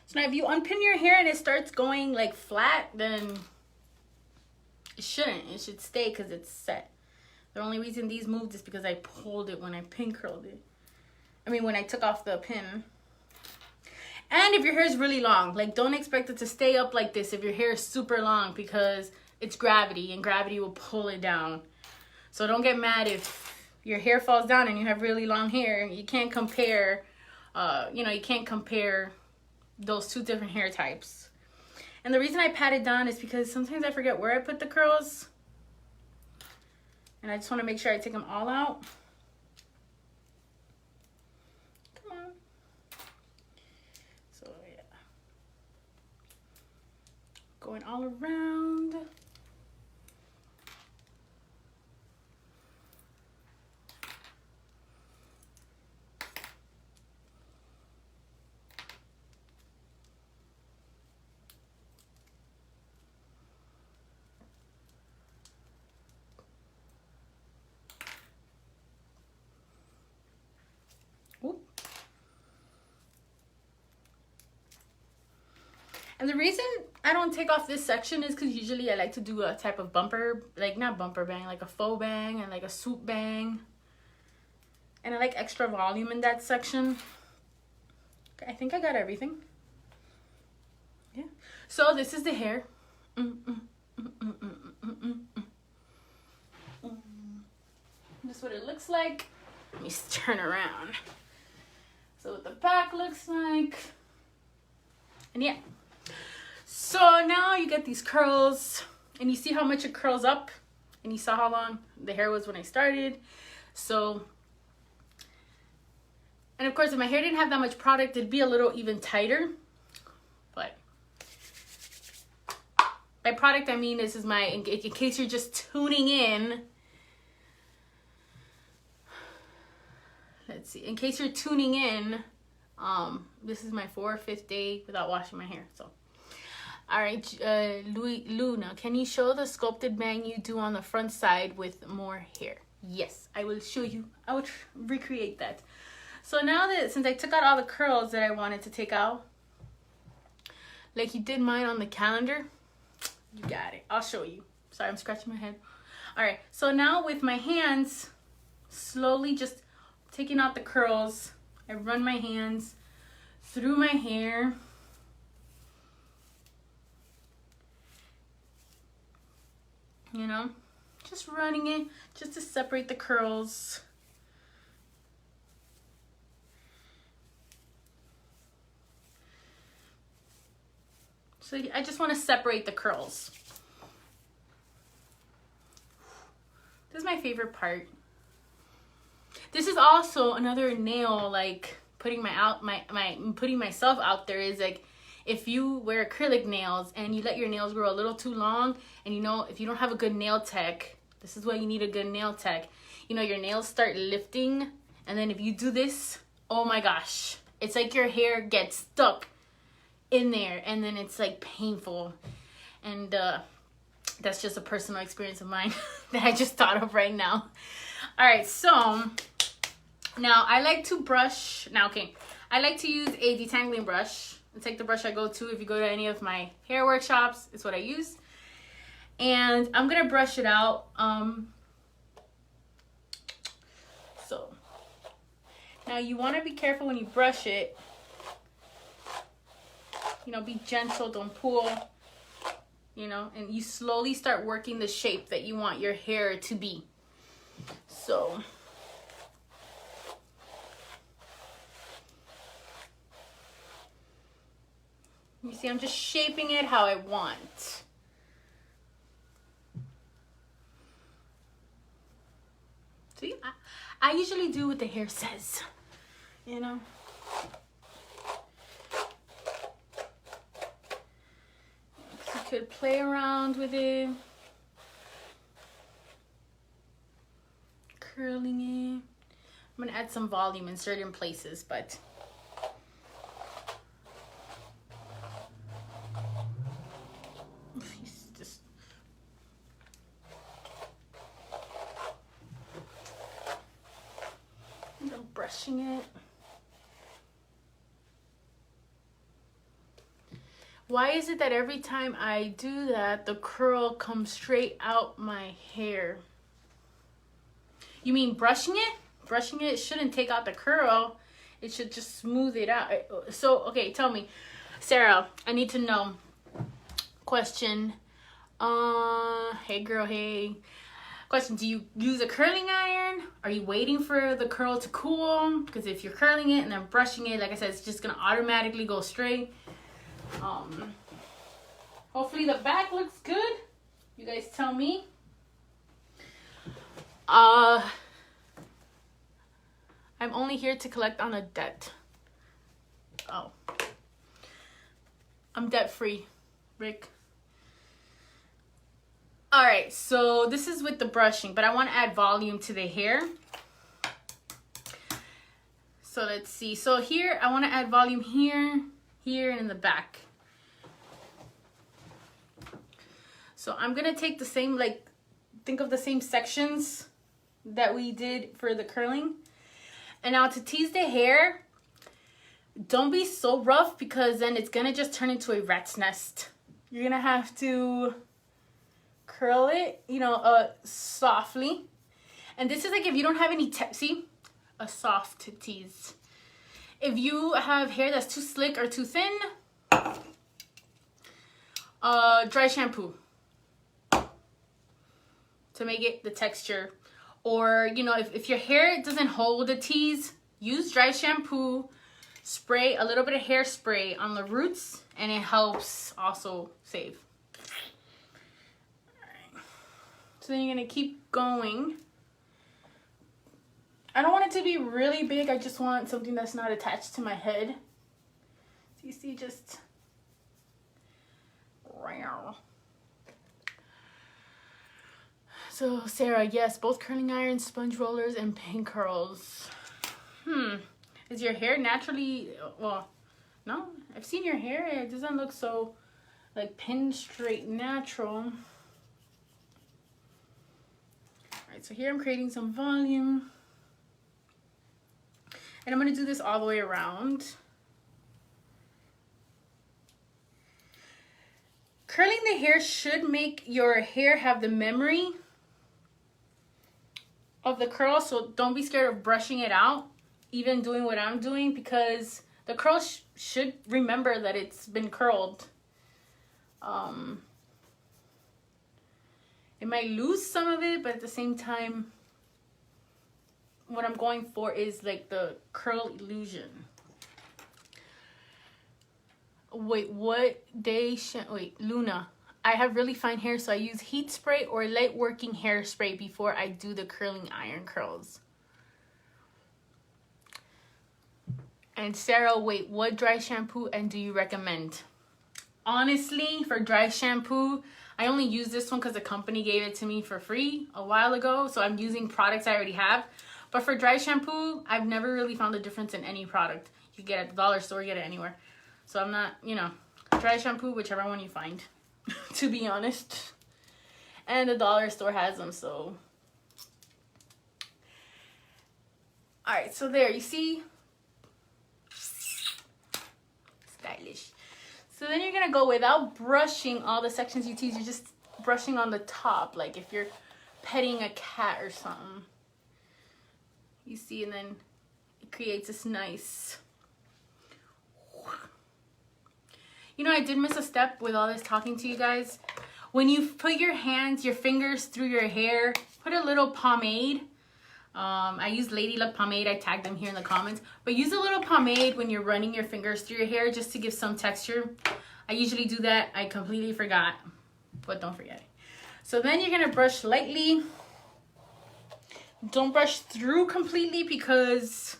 So now if you unpin your hair and it starts going like flat, then it shouldn't. It should stay because it's set. The only reason these moved is because I pulled it when I pin curled it. I mean, when I took off the pin. And if your hair is really long, like don't expect it to stay up like this if your hair is super long, because it's gravity and gravity will pull it down. So don't get mad if your hair falls down and you have really long hair. You can't compare, you can't compare those two different hair types. And the reason I pat it down is because sometimes I forget where I put the curls, and I just want to make sure I take them all out. Come on. So yeah, going all around. And the reason I don't take off this section is because usually I like to do a type of bumper, like not bumper bang, like a faux bang and like a swoop bang. And I like extra volume in that section. Okay, I think I got everything. Yeah. So this is the hair. This is what it looks like. Let me turn around. So what the back looks like. And yeah. So now you get these curls. And you see how much it curls up. And you saw how long the hair was when I started. So, and of course if my hair didn't have that much product, it'd be a little even tighter. But by product I mean, this is my, in case you're just tuning in. Let's see, in case you're tuning in, this is my 5th day without washing my hair. So, all right, Luna, can you show the sculpted bang you do on the front side with more hair? Yes, I will show you. I will recreate that. So now that, since I took out all the curls that I wanted to take out, like you did mine on the calendar, you got it. I'll show you. Sorry, I'm scratching my head. All right, so now with my hands, slowly just taking out the curls, I run my hands through my hair. You know, just running it just to separate the curls. So I just want to separate the curls. This is my favorite part. This is also another nail, like putting putting myself out there, is like, if you wear acrylic nails and you let your nails grow a little too long, and you know, if you don't have a good nail tech, this is why you need a good nail tech. You know, your nails start lifting, and then if you do this, oh my gosh, it's like your hair gets stuck in there, and then it's like painful. And that's just a personal experience of mine that I just thought of right now. All right, so now I like to brush. Now, okay, I like to use a detangling brush. It's like the brush I go to if you go to any of my hair workshops. It's what I use. And I'm gonna brush it out. So now you want to be careful when you brush it. You know, be gentle, don't pull. You know, and you slowly start working the shape that you want your hair to be. So you see, I'm just shaping it how I want. See, I usually do what the hair says, you know. You could play around with it, curling it. I'm gonna add some volume in certain places, but just I'm brushing it. Why is it that every time I do that, the curl comes straight out my hair? You mean brushing it? Brushing it shouldn't take out the curl. It should just smooth it out. So, okay, tell me. Sarah, I need to know. Question. Hey girl, hey. Question, do you use a curling iron? Are you waiting for the curl to cool? Because if you're curling it and then brushing it, like I said, it's just gonna automatically go straight. Hopefully the back looks good. You guys tell me. I'm only here to collect on a debt. Oh. I'm debt free, Rick. Alright, so this is with the brushing, but I want to add volume to the hair. So let's see. So here, I want to add volume here, here, and in the back. So I'm going to take the same, like, think of the same sections that we did for the curling. And now to tease the hair, don't be so rough because then it's gonna just turn into a rat's nest. You're gonna have to curl it, you know, softly. And this is like if you don't have any, see, a soft tease. If you have hair that's too slick or too thin, dry shampoo to make it the texture. Or, you know, if your hair doesn't hold a tease, use dry shampoo, spray a little bit of hairspray on the roots, and it helps also save. All right. So then you're gonna keep going. I don't want it to be really big. I just want something that's not attached to my head. So you see, just so Sarah, yes, both curling irons, sponge rollers, and pin curls. Is your hair naturally, well, no, I've seen your hair. It doesn't look so like pin straight natural. All right, so here I'm creating some volume. And I'm gonna do this all the way around. Curling the hair should make your hair have the memory of the curl, so don't be scared of brushing it out, even doing what I'm doing, because the curl should remember that it's been curled. It might lose some of it, but at the same time, what I'm going for is like the curl illusion. Wait, what day? Wait, Luna. I have really fine hair, so I use heat spray or light working hairspray before I do the curling iron curls. And Sarah, wait, what dry shampoo and do you recommend? Honestly, for dry shampoo, I only use this one because the company gave it to me for free a while ago. So I'm using products I already have. But for dry shampoo, I've never really found a difference in any product. You can get it at the dollar store, you get it anywhere. So I'm not, you know, dry shampoo, whichever one you find, to be honest. And the dollar store has them, so. All right, so there, you see? Stylish. So then you're gonna go without brushing all the sections you tease. You're just brushing on the top, like if you're petting a cat or something. You see, and then it creates this nice. You know, I did miss a step with all this talking to you guys. When you put your hands, your fingers through your hair, put a little pomade. I use Lady Luck pomade. I tagged them here in the comments. But use a little pomade when you're running your fingers through your hair just to give some texture. I usually do that. I completely forgot, but don't forget it. So then you're gonna brush lightly. Don't brush through completely because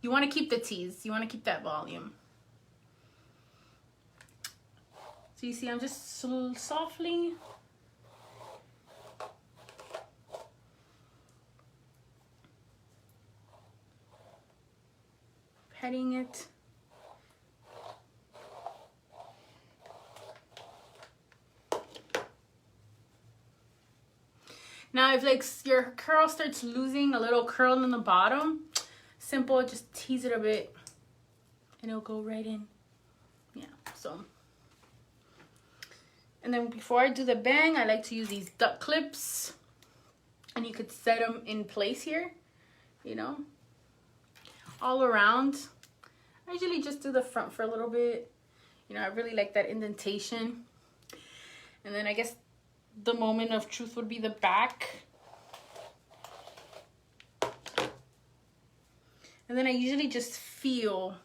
you want to keep the tease. You want to keep that volume. So you see, I'm just softly petting it. Now, if like your curl starts losing a little curl in the bottom, simple, just tease it a bit and it'll go right in. Yeah, so. And then before I do the bang, I like to use these duck clips. And you could set them in place here, you know, all around. I usually just do the front for a little bit. You know, I really like that indentation. And then I guess the moment of truth would be the back. And then I usually just feel.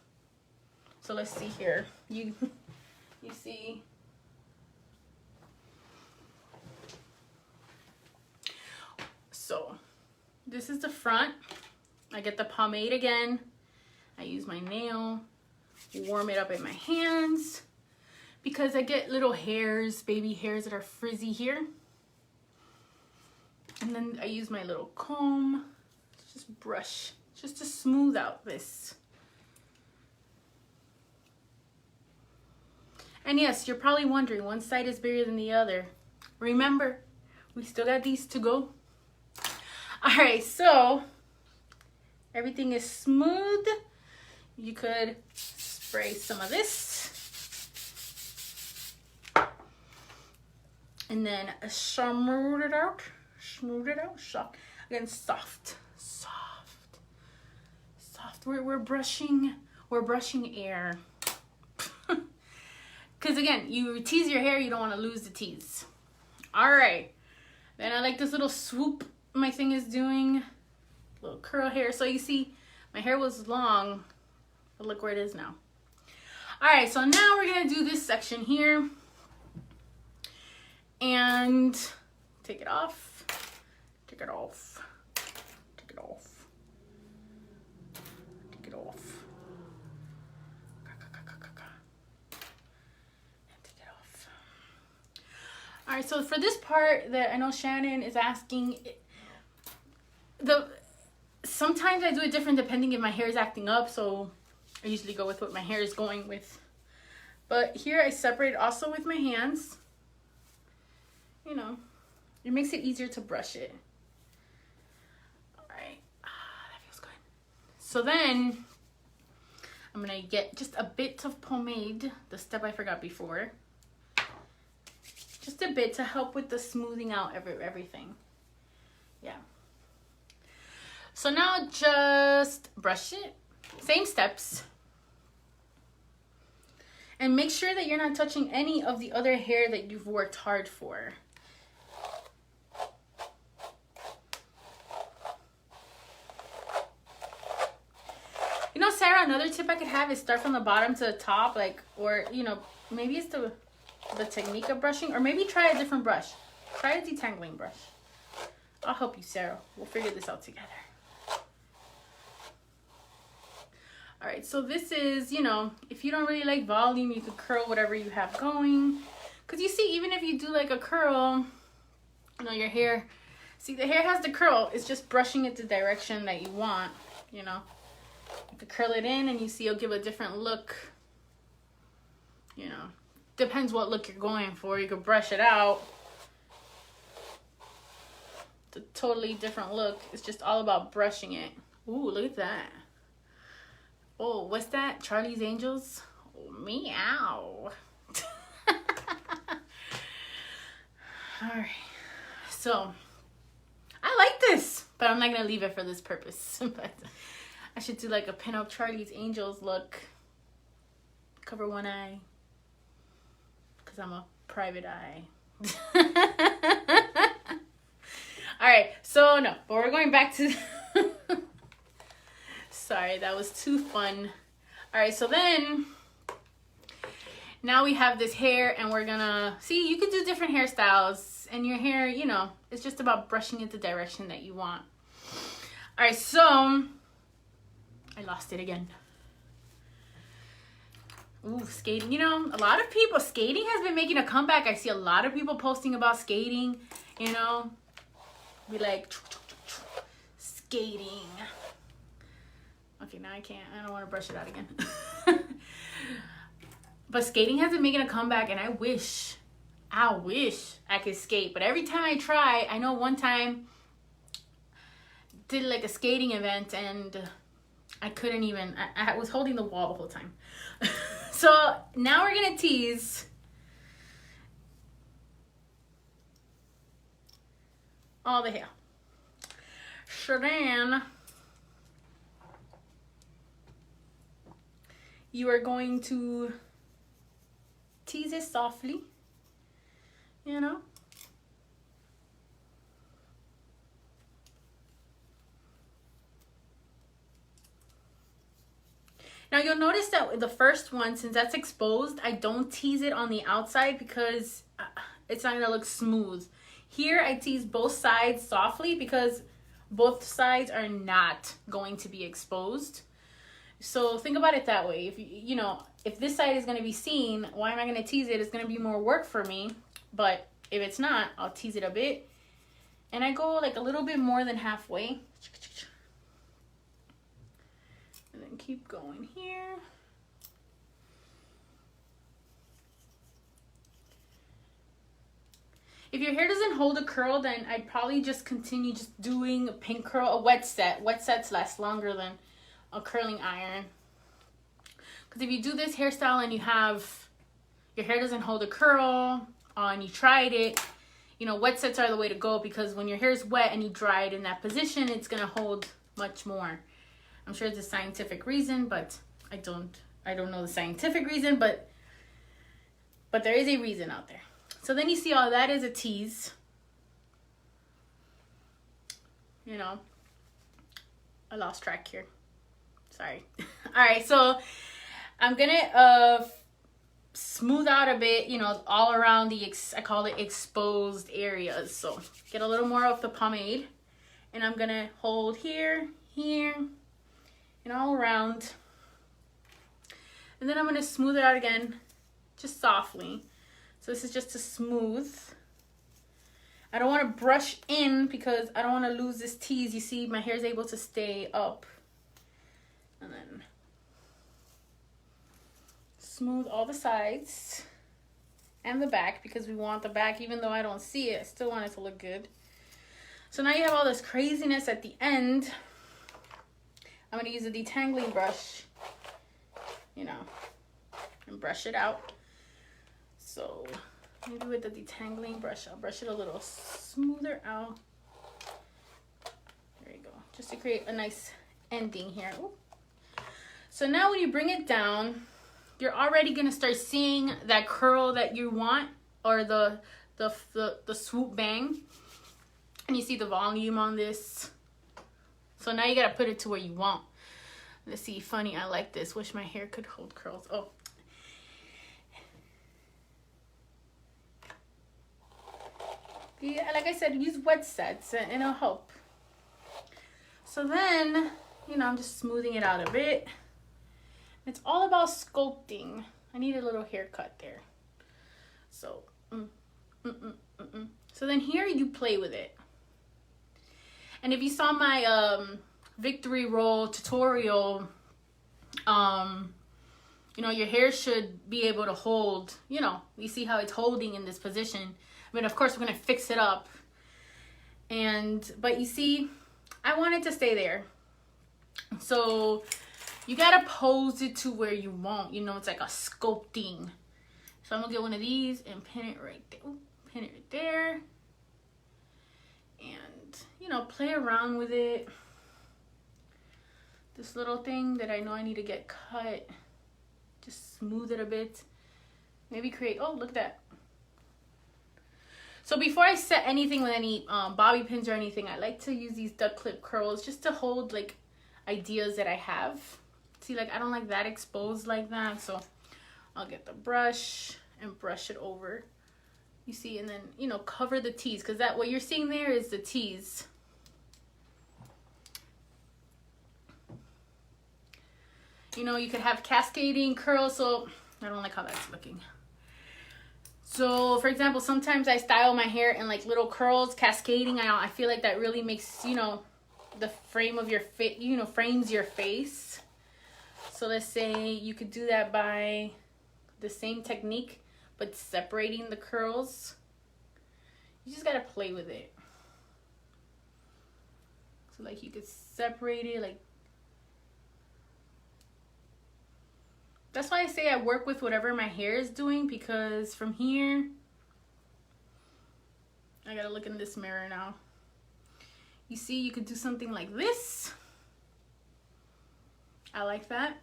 So let's see here. You see. So this is the front. I get the pomade again. I use my nail, warm it up in my hands because I get little hairs, baby hairs that are frizzy here. And then I use my little comb to just brush, just to smooth out this. And yes, you're probably wondering, one side is bigger than the other. Remember, we still got these to go. All right, so everything is smooth. you could spray some of this. And then smooth it out. Smooth it out. Soft. Again, soft. Soft. Soft. We're brushing air. Because again, you tease your hair, you don't want to lose the tease. Alright. Then I like this little swoop my thing is doing. Little curl hair. So you see, my hair was long, but look where it is now. Alright, so now we're going to do this section here. And take it off. Take it off. Take it off. Take it off. All right, so for this part that I know Shannon is asking, sometimes I do it different depending if my hair is acting up, so I usually go with what my hair is going with. But here I separate also with my hands. You know, it makes it easier to brush it. All right, that feels good. So then I'm gonna get just a bit of pomade, the step I forgot before. Just a bit to help with the smoothing out everything. Yeah. So now just brush it. Same steps. And make sure that you're not touching any of the other hair that you've worked hard for. You know, Sarah, another tip I could have is start from the bottom to the top, like, or, you know, maybe it's the technique of brushing, or maybe try a different brush. Try a detangling brush. I'll help you, Sarah. We'll figure this out together. All right, so this is, you know, if you don't really like volume, you could curl whatever you have going. Because you see, even if you do like a curl, you know, your hair, see, the hair has the curl. It's just brushing it the direction that you want, you know. You could curl it in and you see it'll give a different look, you know. Depends what look you're going for. You could brush it out. It's a totally different look. It's just all about brushing it. Ooh, look at that. Oh, what's that? Charlie's Angels? Oh, meow. Alright. So, I like this. But I'm not going to leave it for this purpose. But I should do like a Pinup Charlie's Angels look. Cover one eye. Because I'm a private eye. Alright, so no. But we're going back to... Sorry, that was too fun. Alright, so then... Now we have this hair and we're gonna... See, you can do different hairstyles. And your hair, you know, it's just about brushing it the direction that you want. Alright, so... I lost it again. Ooh, skating. You know, a lot of people... Skating has been making a comeback. I see a lot of people posting about skating. You know? Be like... Skating. Okay, now I can't. I don't want to brush it out again. But skating has been making a comeback, and I wish I could skate. But every time I try, I know one time did like a skating event, and I couldn't even. I was holding the wall the whole time. So now we're gonna tease all the hair. So then you are going to tease it softly, you know. Now you'll notice that the first one, since that's exposed, I don't tease it on the outside because it's not gonna look smooth. Here I tease both sides softly because both sides are not going to be exposed. So think about it that way. If you know, if this side is going to be seen, why am I going to tease it? It's going to be more work for me. But if it's not, I'll tease it a bit. And I go like a little bit more than halfway. And then keep going here. If your hair doesn't hold a curl, then I'd probably just continue just doing a pin curl, a wet set. Wet sets last longer than a curling iron. Because if you do this hairstyle and you have, your hair doesn't hold a curl, and you tried it, you know, wet sets are the way to go, because when your hair is wet and you dry it in that position, it's going to hold much more. I'm sure it's a scientific reason, but I don't know the scientific reason, but there is a reason out there. So then you see all that is a tease. You know, I lost track here. Sorry. All right, so I'm gonna smooth out a bit, you know, all around the, I call it exposed areas. So get a little more of the pomade, and I'm gonna hold here, here, and all around. And then I'm gonna smooth it out again, just softly. So this is just to smooth. I don't want to brush in because I don't want to lose this tease. You see, my hair is able to stay up. And then smooth all the sides and the back, because we want the back, even though I don't see it, I still want it to look good. So now you have all this craziness at the end. I'm going to use a detangling brush, you know, and brush it out. So maybe with the detangling brush, I'll brush it a little smoother out. There you go. Just to create a nice ending here. Ooh. So now when you bring it down, you're already going to start seeing that curl that you want, or the swoop bang. And you see the volume on this. So now you got to put it to where you want. Let's see. Funny, I like this. Wish my hair could hold curls. Oh. Yeah, like I said, use wet sets and it'll help. So then, you know, I'm just smoothing it out a bit. It's all about sculpting. I need a little haircut there. So, So then here you play with it. And if you saw my victory roll tutorial, you know, your hair should be able to hold, you know, you see how it's holding in this position. I mean, of course, we're going to fix it up. But you see, I want it to stay there. So you got to pose it to where you want. You know, it's like a sculpting. So I'm going to get one of these and pin it right there. Ooh, pin it right there. And, you know, play around with it. This little thing that I know I need to get cut. Just smooth it a bit. Maybe create, oh, look at that. So before I set anything with any bobby pins or anything, I like to use these duck clip curls just to hold like ideas that I have. See, like I don't like that exposed like that. So I'll get the brush and brush it over. You see, and then, you know, cover the tease, because that what you're seeing there is the tease. You know, you could have cascading curls, so I don't like how that's looking. So, for example, sometimes I style my hair in like little curls, cascading. I feel like that really makes, you know, the frame of your face, you know, frames your face. So let's say you could do that by the same technique, but separating the curls. You just gotta play with it. So like you could separate it like. That's why I say I work with whatever my hair is doing, because from here, I gotta look in this mirror now. You see, you could do something like this. I like that.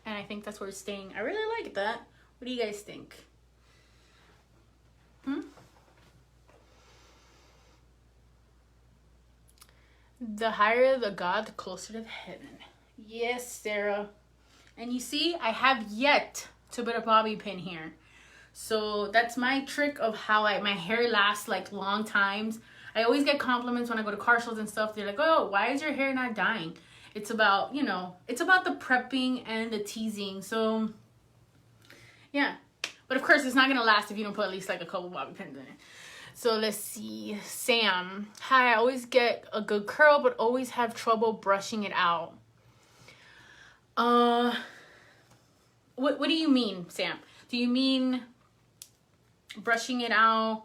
And I think that's where it's staying. I really like that. What do you guys think? The higher the God, the closer to heaven. Yes, Sarah. And you see, I have yet to put a bobby pin here. So that's my trick of how my hair lasts like long times. I always get compliments when I go to car shows and stuff. They're like, oh, why is your hair not dying? It's about, you know, it's about the prepping and the teasing. So, yeah. But of course, it's not going to last if you don't put at least like a couple bobby pins in it. So let's see. Sam. Hi, I always get a good curl, but always have trouble brushing it out. What do you mean, Sam? Do you mean brushing it out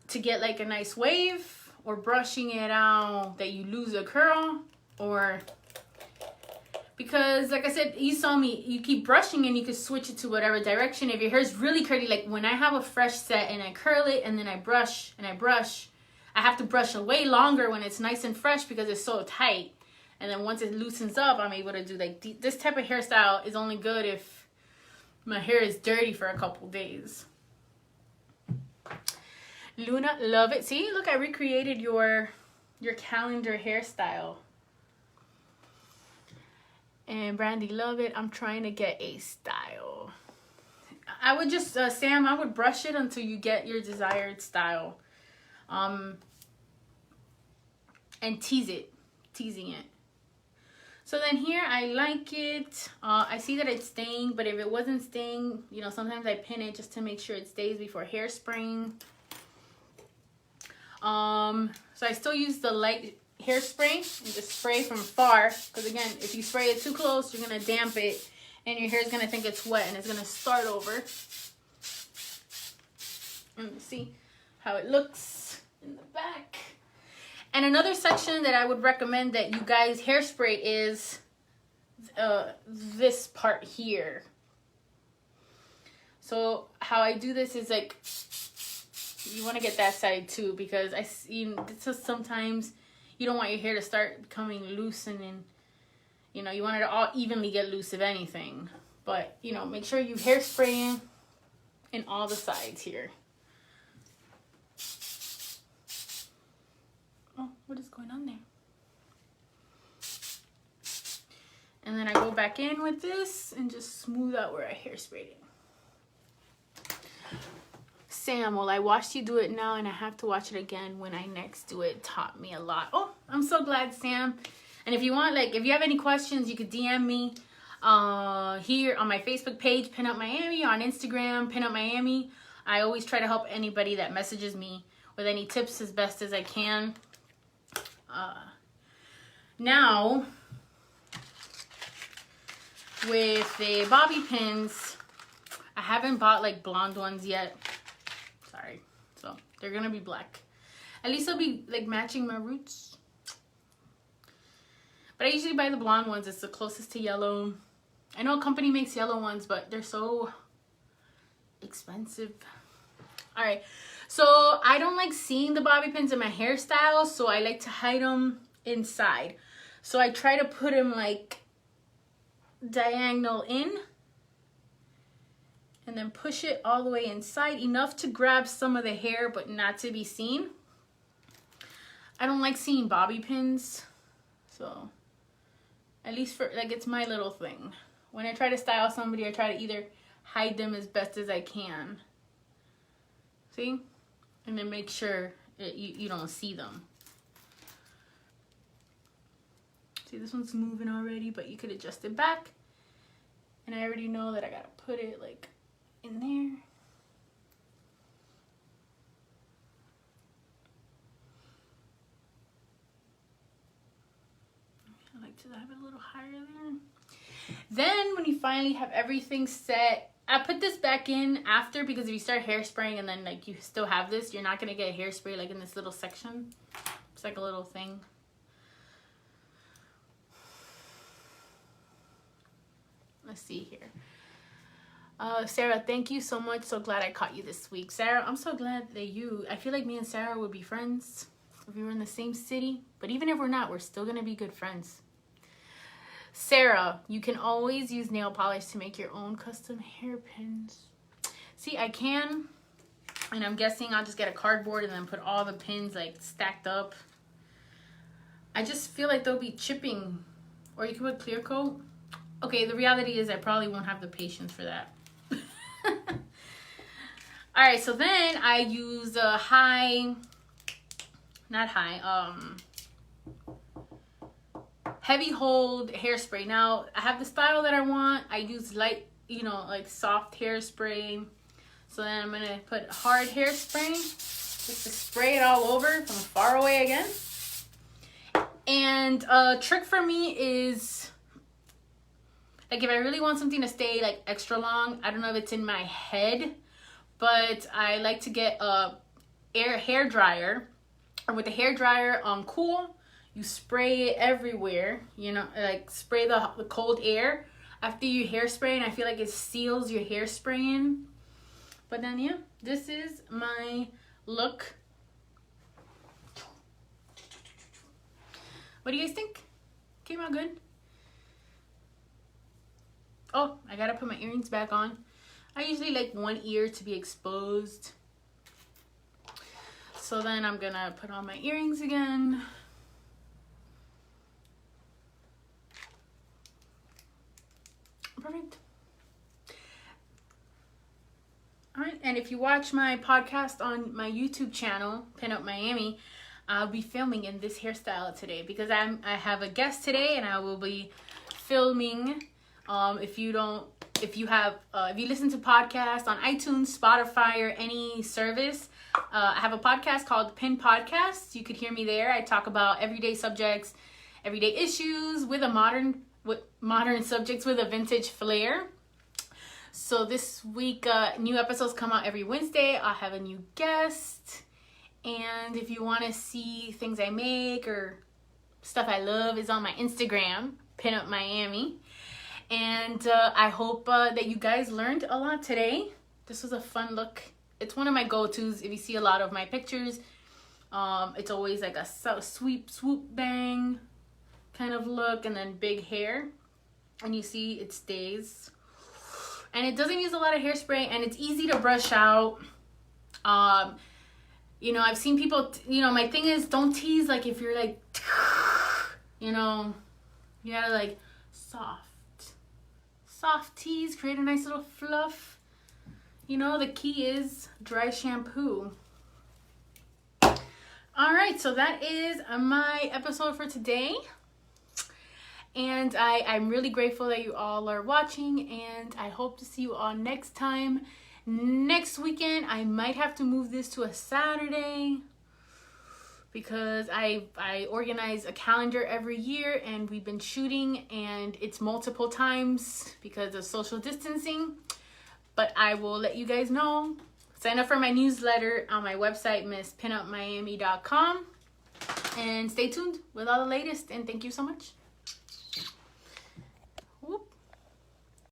to get like a nice wave, or brushing it out that you lose a curl, or Because like I said, you saw me, you keep brushing and you can switch it to whatever direction. If your hair is really curly, like when I have a fresh set and I curl it and then I brush and I brush, I have to brush way longer when it's nice and fresh because it's so tight. And then once it loosens up, I'm able to do like this type of hairstyle is only good if my hair is dirty for a couple days. Luna, love it. See, look, I recreated your calendar hairstyle. And Brandy, love it. I'm trying to get a style. I would just, Sam, I would brush it until you get your desired style. And teasing it. So then here, I like it. I see that it's staying, but if it wasn't staying, you know, sometimes I pin it just to make sure it stays before hairspraying. So I still use the light hairspray and just spray from far, because again, if you spray it too close, you're gonna damp it and your hair is gonna think it's wet and it's gonna start over. And see how it looks in the back. And another section that I would recommend that you guys hairspray is this part here. So how I do this is like, you want to get that side too, because I see sometimes you don't want your hair to start becoming loose, and then, you know, you want it to all evenly get loose if anything. But, you know, make sure you hairspray in all the sides here. Oh, what is going on there? And then I go back in with this and just smooth out where I hairsprayed it. Sam, well, I watched you do it now and I have to watch it again when I next do it. Taught me a lot. Oh, I'm so glad, Sam. And if you want, like, if you have any questions, you could DM me here on my Facebook page, Pinup Miami, on Instagram, Pinup Miami. I always try to help anybody that messages me with any tips as best as I can. Now, with the bobby pins, I haven't bought like blonde ones yet. Sorry. So they're gonna be black. At least they'll be like matching my roots. But I usually buy the blonde ones. It's the closest to yellow. I know a company makes yellow ones, but they're so expensive. All right. So I don't like seeing the bobby pins in my hairstyle, so I like to hide them inside. So I try to put them like diagonal in and then push it all the way inside, enough to grab some of the hair but not to be seen. I don't like seeing bobby pins, so at least for, like, it's my little thing. When I try to style somebody, I try to either hide them as best as I can. See? And then make sure you don't see them. See, this one's moving already, but you could adjust it back. And I already know that I gotta put it like in there. I like to have it a little higher there. Then when you finally have everything set, I put this back in after, because if you start hairspraying and then like you still have this, you're not gonna get hairspray like in this little section. It's like a little thing. Let's see here. Sarah, thank you so much. So glad I caught you this week. Sarah, I'm so glad that I feel like me and Sarah would be friends if we were in the same city. But even if we're not, we're still going to be good friends. Sarah, you can always use nail polish to make your own custom hairpins. See, I can. And I'm guessing I'll just get a cardboard and then put all the pins like stacked up. I just feel like they'll be chipping. Or you can put clear coat. Okay, the reality is I probably won't have the patience for that. Alright, so then I use a heavy hold hairspray. Now, I have the style that I want. I use light, you know, like soft hairspray. So then I'm going to put hard hairspray just to spray it all over from far away again. And a trick for me is, like, if I really want something to stay like extra long, I don't know if it's in my head, but I like to get a hair dryer, or with the hair dryer on cool, you spray it everywhere, you know, like spray the cold air after you hairspray, and I feel like it seals your hairspray in. But then yeah, this is my look. What do you guys think? Came out good? Oh, I gotta put my earrings back on. I usually like one ear to be exposed. So then I'm gonna put on my earrings again. Perfect. All right, and if you watch my podcast on my YouTube channel, Pinup Miami, I'll be filming in this hairstyle today because I have a guest today, and I will be filming. If you listen to podcasts on iTunes, Spotify, or any service, I have a podcast called Pin Podcast. You could hear me there. I talk about everyday subjects, everyday issues with modern subjects with a vintage flair. So this week, new episodes come out every Wednesday. I'll have a new guest. And if you want to see things I make or stuff I love, is on my Instagram, Pinup Miami. And I hope that you guys learned a lot today. This was a fun look. It's one of my go-tos. If you see a lot of my pictures, it's always like a sweep, swoop, bang kind of look, and then big hair. And you see it stays. And it doesn't use a lot of hairspray, and it's easy to brush out. You know, I've seen people, you know, my thing is don't tease, like if you're like, you know, you gotta like soft tease, create a nice little fluff. You know, the key is dry shampoo. All right, so that is my episode for today. And I'm really grateful that you all are watching, and I hope to see you all next time. Next weekend, I might have to move this to a Saturday because I organize a calendar every year, and we've been shooting, and it's multiple times because of social distancing. But I will let you guys know. Sign up for my newsletter on my website, misspinupmiami.com, and stay tuned with all the latest, and thank you so much.